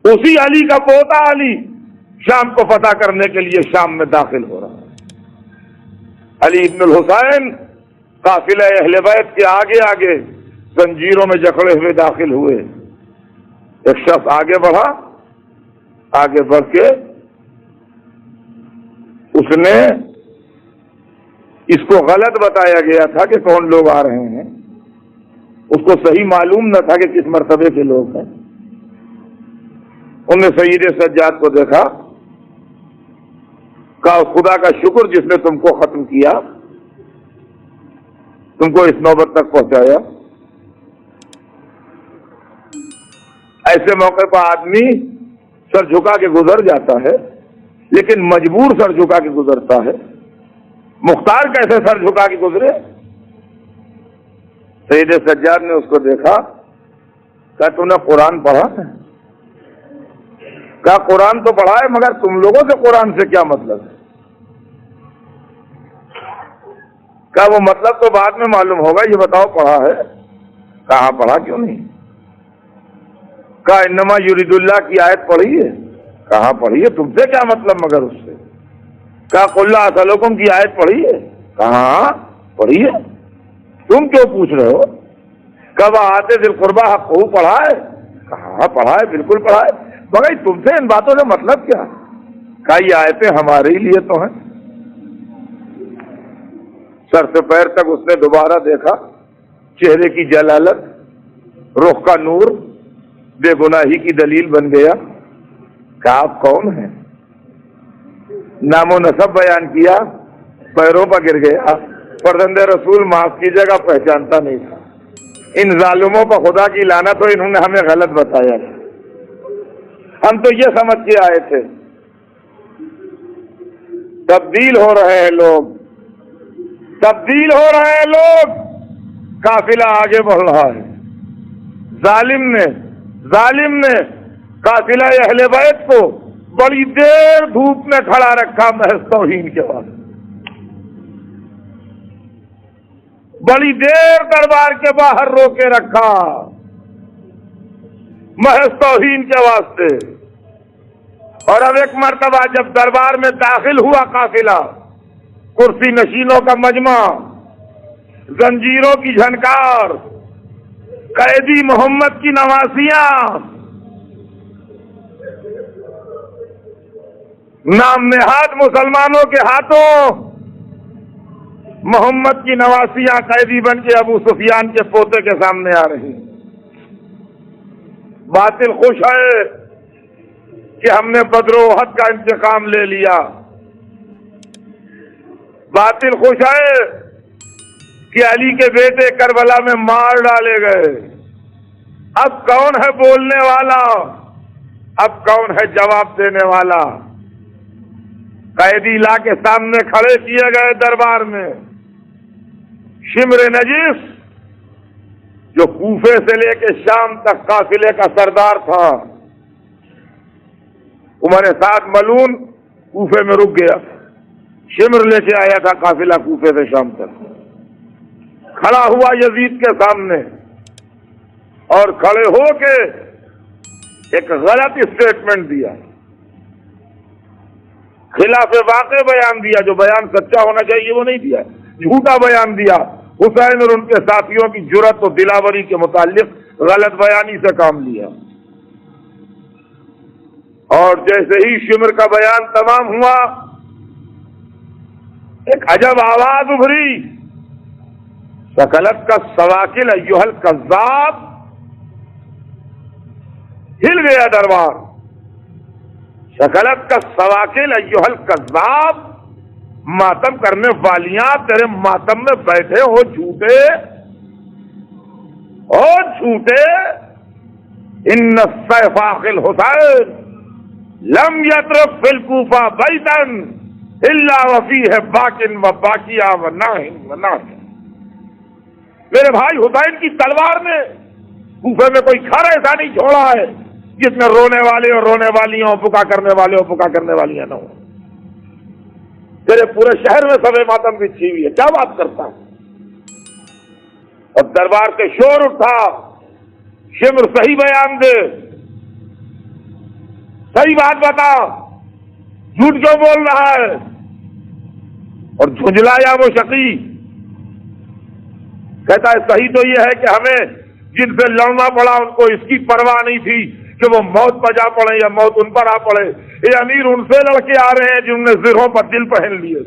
اسی علی کا پوتا علی شام کو فتح کرنے کے لیے شام میں داخل ہو رہا ہے۔ علی ابن الحسین قافلہ اہل بیت کے آگے آگے زنجیروں میں جکڑے ہوئے داخل ہوئے۔ ایک شخص آگے بڑھا، آگے بڑھ کے اس نے اس کو غلط بتایا گیا تھا کہ کون لوگ آ رہے ہیں، اس کو صحیح معلوم نہ تھا کہ کس مرتبے کے لوگ ہیں۔ انہوں نے سید سجاد کو دیکھا، کہا خدا کا شکر جس نے تم کو ختم کیا، تم کو اس نوبت تک پہنچایا۔ ایسے موقع پر آدمی سر جھکا کے گزر جاتا ہے، لیکن مجبور سر جھکا کے گزرتا ہے۔ مختار کیسے سر جھکا کے گزرے؟ سید سجاد نے اس کو دیکھا، کہا تو نے قرآن پڑھا ہے؟ کہا قرآن تو پڑھا ہے، مگر تم لوگوں سے قرآن سے کیا مطلب ہے؟ کہا وہ مطلب تو بعد میں معلوم ہوگا، یہ بتاؤ پڑھا ہے؟ کہاں پڑھا کیوں نہیں؟ کہا انما یرید اللہ کی آیت پڑھی ہے۔ کہاں پڑھی ہے؟ تم سے کیا مطلب مگر اس سے؟ کہا قل لا اسألکم کی آیت پڑھی ہے۔ کہاں پڑھی ہے؟ تم کیوں پوچھ رہے ہو؟ کب آتے ذی القربہ حقہ پڑھا ہے؟ کہاں پڑھا ہے؟ بالکل پڑھا ہے، مگر تم سے ان باتوں کا مطلب کیا؟ کہا یہ آیتیں ہمارے ہی لیے تو ہیں۔ سر سے پیر تک اس نے دوبارہ دیکھا، چہرے کی جلالت، رخ کا نور بے گناہی کی دلیل بن گیا۔ کہا آپ کون ہیں؟ نام و نسب بیان کیا، پیروں پر گر گیا، فرزند رسول معاف کیجیے گا پہچانتا نہیں تھا۔ ان ظالموں پر خدا کی لعنت ہو، انہوں نے ہمیں غلط بتایا، ہم تو یہ سمجھ کے آئے تھے۔ تبدیل ہو رہے ہیں لوگ، تبدیل ہو رہے ہیں لوگ، قافلہ آگے بڑھ رہا ہے۔ ظالم نے قافلہ اہل بیت کو بڑی دیر دھوپ میں کھڑا رکھا محض توہین کے واسطے، بڑی دیر دربار کے باہر روکے رکھا محض توہین کے واسطے۔ اور اب ایک مرتبہ جب دربار میں داخل ہوا قافلہ، کرسی نشینوں کا مجمع، زنجیروں کی جھنکار، قیدی محمد کی نواسیاں، نام نہاد مسلمانوں کے ہاتھوں محمد کی نواسیاں قیدی بن کے ابو سفیان کے پوتے کے سامنے آ رہی۔ باطل خوش ہے کہ ہم نے بدر و احد کا انتقام لے لیا، باطل خوش ہے کہ علی کے بیٹے کربلا میں مار ڈالے گئے۔ اب کون ہے بولنے والا؟ اب کون ہے جواب دینے والا؟ قیدی لا کے سامنے کھڑے کیے گئے دربار میں۔ شمر نجیس جو کوفے سے لے کے شام تک قافلے کا سردار تھا، عمر سعد ملعون کوفے میں رک گیا، شمر لے کے آیا تھا قافلہ کوفے سے شام تک، کھڑا ہوا یزید کے سامنے اور کھڑے ہو کے ایک غلط اسٹیٹمنٹ دیا، خلاف واقع بیان دیا، جو بیان سچا ہونا چاہیے وہ نہیں دیا، جھوٹا بیان دیا۔ حسین اور ان کے ساتھیوں کی جرأت و دلاوری کے متعلق غلط بیانی سے کام لیا۔ اور جیسے ہی شمر کا بیان تمام ہوا، ایک عجب آواز ابھری، ثقلت کا سواکل ایھا الکذاب، ہل گیا دربار. ثقلت کا سواکل ایھا الکذاب، ماتم کرنے والیاں تیرے ماتم میں بیٹھے ہو جھوٹے، او جھوٹے. ان السیف اخی الحسین لم یترک فی الکوفہ بیتا الا وفیہ باکن و باکیہ و ناہن و ناہن. میرے بھائی حسین کی تلوار نے کوفے میں کوئی گھر ایسا نہیں چھوڑا ہے جس میں رونے والے اور رونے والیاں اور پکا کرنے والے اور پکا کرنے والیاں نہ ہوں. تیرے پورے شہر میں سب ماتم بچھی ہوئی ہے، کیا بات کرتا ہے؟ اور دربار سے شور اٹھا، شمر صحیح بیان دے، صحیح بات بتا، جھوٹ کیوں بول رہا ہے؟ اور جھنجلایا وہ شقی، کہتا ہے صحیح تو یہ ہے کہ ہمیں جن سے لڑنا پڑا ان کو اس کی پرواہ نہیں تھی کہ وہ موت پر جا پڑے یا موت ان پر آ پڑے. یہ امیر ان سے لڑکے آ رہے ہیں جنہوں نے زرہوں پر دل پہن لیے.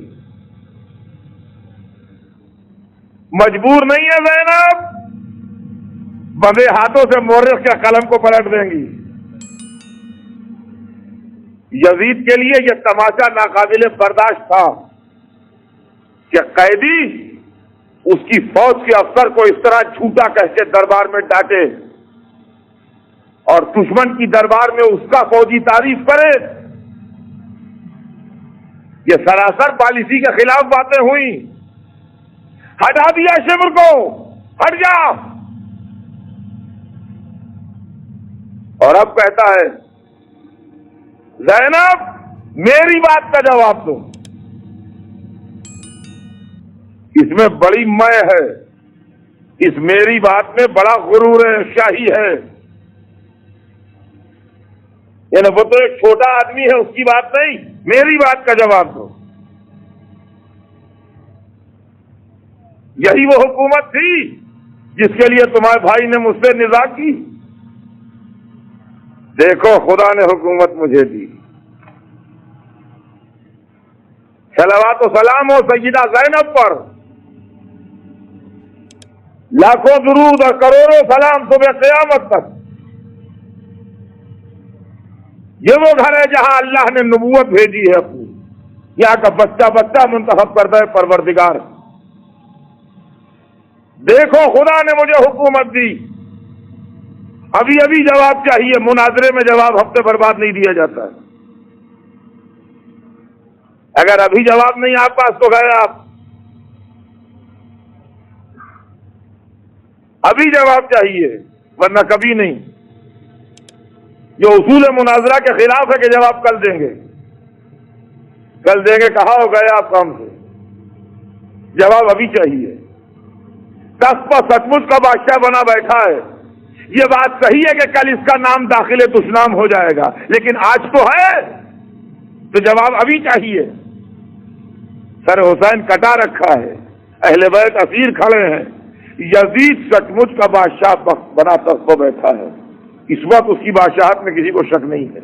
مجبور نہیں ہے زینب، بندے ہاتھوں سے مورخ کے قلم کو پلٹ دیں گی. یزید کے لیے یہ تماشا ناقابل برداشت تھا کہ قیدی اس کی فوج کے افسر کو اس طرح جھوٹا کہہ کے دربار میں ڈانٹے اور دشمن کی دربار میں اس کا فوجی تعریف کرے. یہ سراسر پالیسی کے خلاف باتیں ہوئی. ہٹا دیا شمر کو، ہٹ جا. اور اب کہتا ہے زینب میری بات کا جواب دو. اس میں بڑی میں ہے، اس میری بات میں بڑا غرور ہے، شاہی ہے. یعنی وہ تو ایک چھوٹا آدمی ہے، اس کی بات نہیں، میری بات کا جواب دو. یہی وہ حکومت تھی جس کے لیے تمہارے بھائی نے مجھ سے نزاع کی. دیکھو خدا نے حکومت مجھے دی. صلوات و سلام ہو سیدہ زینب پر، لاکھوں درود اور کروڑوں سلام صبح قیامت تک. یہ وہ گھر ہے جہاں اللہ نے نبوت بھیجی ہے اپنی. یہاں کا بچہ بچہ منتخب کرتا ہے پروردگار. دیکھو خدا نے مجھے حکومت دی. ابھی ابھی جواب چاہیے، مناظرے میں جواب ہفتے برباد نہیں دیا جاتا ہے. اگر ابھی جواب نہیں آپ پاس تو گئے آپ. ابھی جواب چاہیے ورنہ کبھی نہیں. جو اصول مناظرہ کے خلاف ہے کہ جواب کل دیں گے، کل دیں گے، کہا ہو گئے آپ کام سے. جواب ابھی چاہیے. تخت پر سچ مچ کا بادشاہ بنا بیٹھا ہے. یہ بات صحیح ہے کہ کل اس کا نام داخل دشنام ہو جائے گا، لیکن آج تو ہے تو جواب ابھی چاہیے. سر حسین کٹا رکھا ہے، اہل بیت اسیر کھڑے ہیں. یزید سچ مچ کا بادشاہ بنا تخت پر بیٹھا ہے. اس وقت اس کی بادشاہت میں کسی کو شک نہیں ہے.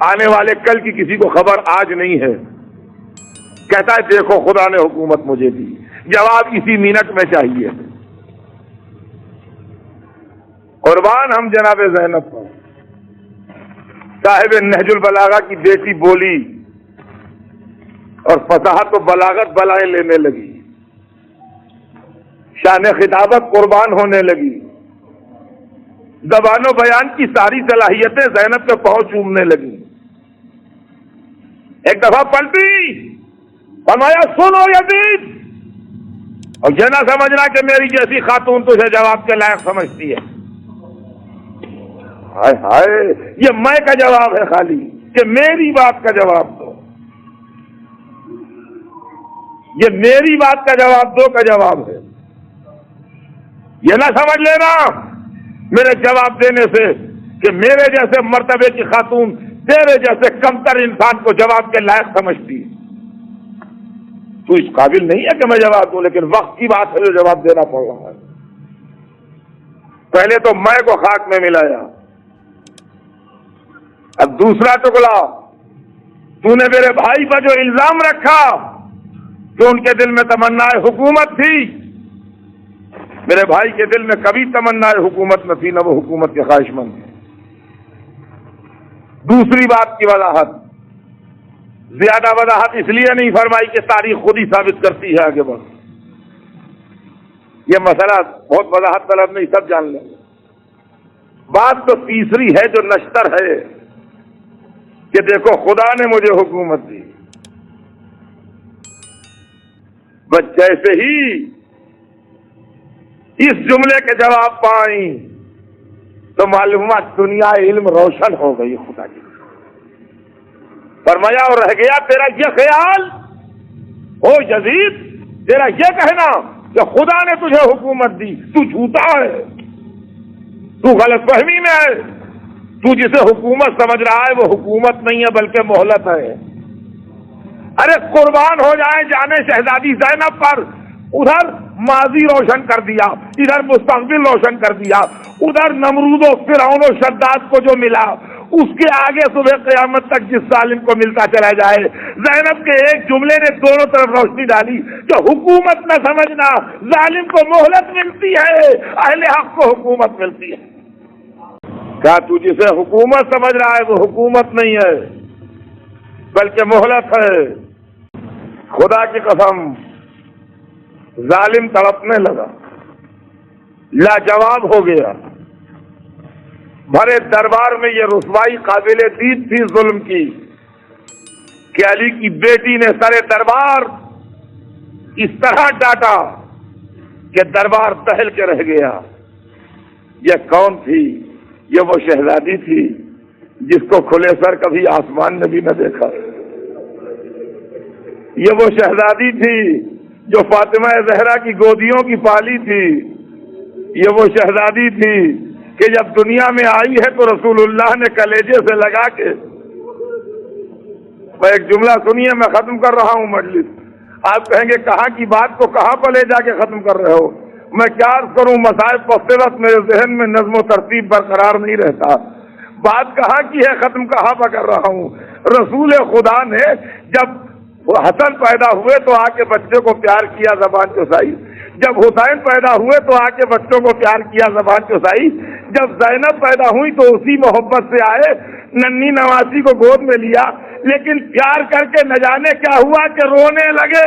آنے والے کل کی کسی کو خبر آج نہیں ہے. کہتا ہے دیکھو خدا نے حکومت مجھے دی. جواب اسی منٹ میں چاہیے. قربان ہم جناب زینب پر. صاحب نہج البلاغہ کی بیٹی بولی اور فصاحت و بلاغت بلائیں لینے لگی. شان خطابت قربان ہونے لگی. زبان و بیان کی ساری صلاحیتیں زینب کے پاؤں چومنے لگی. ایک دفعہ پلٹی، فرمایا سنو یزید، اور یہ نہ سمجھنا کہ میری جیسی خاتون تجھے جواب کے لائق سمجھتی ہے. ہائے ہائے، یہ میں کا جواب ہے خالی کہ میری بات کا جواب دو. یہ میری بات کا جواب دو کا جواب ہے. یہ نہ سمجھ لینا میرے جواب دینے سے کہ میرے جیسے مرتبے کی خاتون تیرے جیسے کمتر انسان کو جواب کے لائق سمجھتی ہے. تو اس قابل نہیں ہے کہ میں جواب دوں، لیکن وقت کی بات ہے جو جواب دینا پڑ رہا ہے. پہلے تو میں کو خاک میں ملایا، اب دوسرا ٹکڑا تو نے میرے بھائی پر جو الزام رکھا کہ ان کے دل میں تمنا حکومت تھی. میرے بھائی کے دل میں کبھی تمنا حکومت نہ تھی، نہ وہ حکومت کے خواہش مند تھے. دوسری بات کی وضاحت، زیادہ وضاحت اس لیے نہیں فرمائی کہ تاریخ خود ہی ثابت کرتی ہے آگے بڑھ. یہ مسئلہ بہت وضاحت طلب نہیں، سب جان لیں. بات تو تیسری ہے جو نشتر ہے کہ دیکھو خدا نے مجھے حکومت دی. بس جیسے ہی اس جملے کے جواب پائیں تو معلومات دنیا علم روشن ہو گئی. خدا کی فرمایا اور رہ گیا تیرا یہ خیال او یزید، تیرا یہ کہنا کہ خدا نے تجھے حکومت دی، تو جھوٹا ہے، تو غلط فہمی میں ہے. تو جسے حکومت سمجھ رہا ہے وہ حکومت نہیں ہے بلکہ مہلت ہے. ارے قربان ہو جائے جانے شہزادی زینب پر، ادھر ماضی روشن کر دیا، ادھر مستقبل روشن کر دیا. ادھر نمرود و فرعون و شداد کو جو ملا اس کے آگے صبح قیامت تک جس ظالم کو ملتا چلا جائے. زینب کے ایک جملے نے دونوں طرف روشنی ڈالی کہ حکومت نہ سمجھنا، ظالم کو مہلت ملتی ہے، اہل حق کو حکومت ملتی ہے. کیا تو جسے حکومت سمجھ رہا ہے وہ حکومت نہیں ہے بلکہ مہلت ہے. خدا کی قسم ظالم تڑپنے لگا، لاجواب ہو گیا. بھرے دربار میں یہ رسوائی قابل دید تھی ظلم کی کہ علی کی بیٹی نے سرے دربار اس طرح ڈانٹا کہ دربار دہل کے رہ گیا. یہ کون تھی؟ یہ وہ شہزادی تھی جس کو کھلے سر کبھی آسمان نے بھی نہ دیکھا. یہ وہ شہزادی تھی جو فاطمہ زہرا کی گودیوں کی پالی تھی. یہ وہ شہزادی تھی کہ جب دنیا میں آئی ہے تو رسول اللہ نے کلیجے سے لگا کے، میں ایک جملہ سنیے، میں ختم کر رہا ہوں مجلس. آپ کہیں گے کہاں کی بات کو کہاں پر لے جا کے ختم کر رہے ہو؟ میں کیا عرض کروں، مصائب پڑھتے وقت میرے ذہن میں نظم و ترتیب برقرار نہیں رہتا. بات کہاں کی ہے، ختم کہاں پر کر رہا ہوں. رسول خدا نے جب حسن پیدا ہوئے تو آ کے بچے کو پیار کیا، زبان چوسائی. جب حسین پیدا ہوئے تو آ کے بچوں کو پیار کیا، زبان چوسائی. جب زینب پیدا ہوئی تو اسی محبت سے آئے، ننھی نواسی کو گود میں لیا. لیکن پیار کر کے نہ جانے کیا ہوا کہ رونے لگے.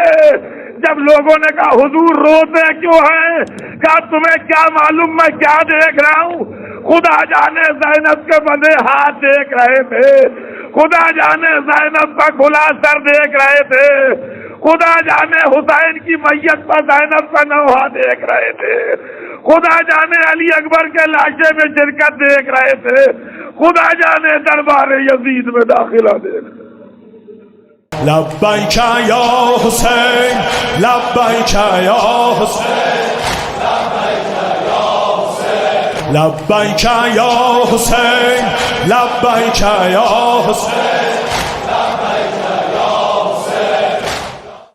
جب لوگوں نے کہا حضور روتے کیوں ہیں، کہا تمہیں کیا معلوم میں کیا دیکھ رہا ہوں. خدا جانے زینب کے بندے ہاتھ دیکھ رہے تھے، خدا جانے زینب کا کھلا سر دیکھ رہے تھے، خدا جانے حسین کی میت پر زینب کا نوحہ دیکھ رہے تھے، خدا جانے علی اکبر کے لاشے میں شرکت دیکھ رہے تھے، خدا جانے دربار یزید میں داخلہ دیکھ رہے تھے. لبیک یا حسین، لبیک یا حسین، لبیک یا حسین، لبیک یا حسین.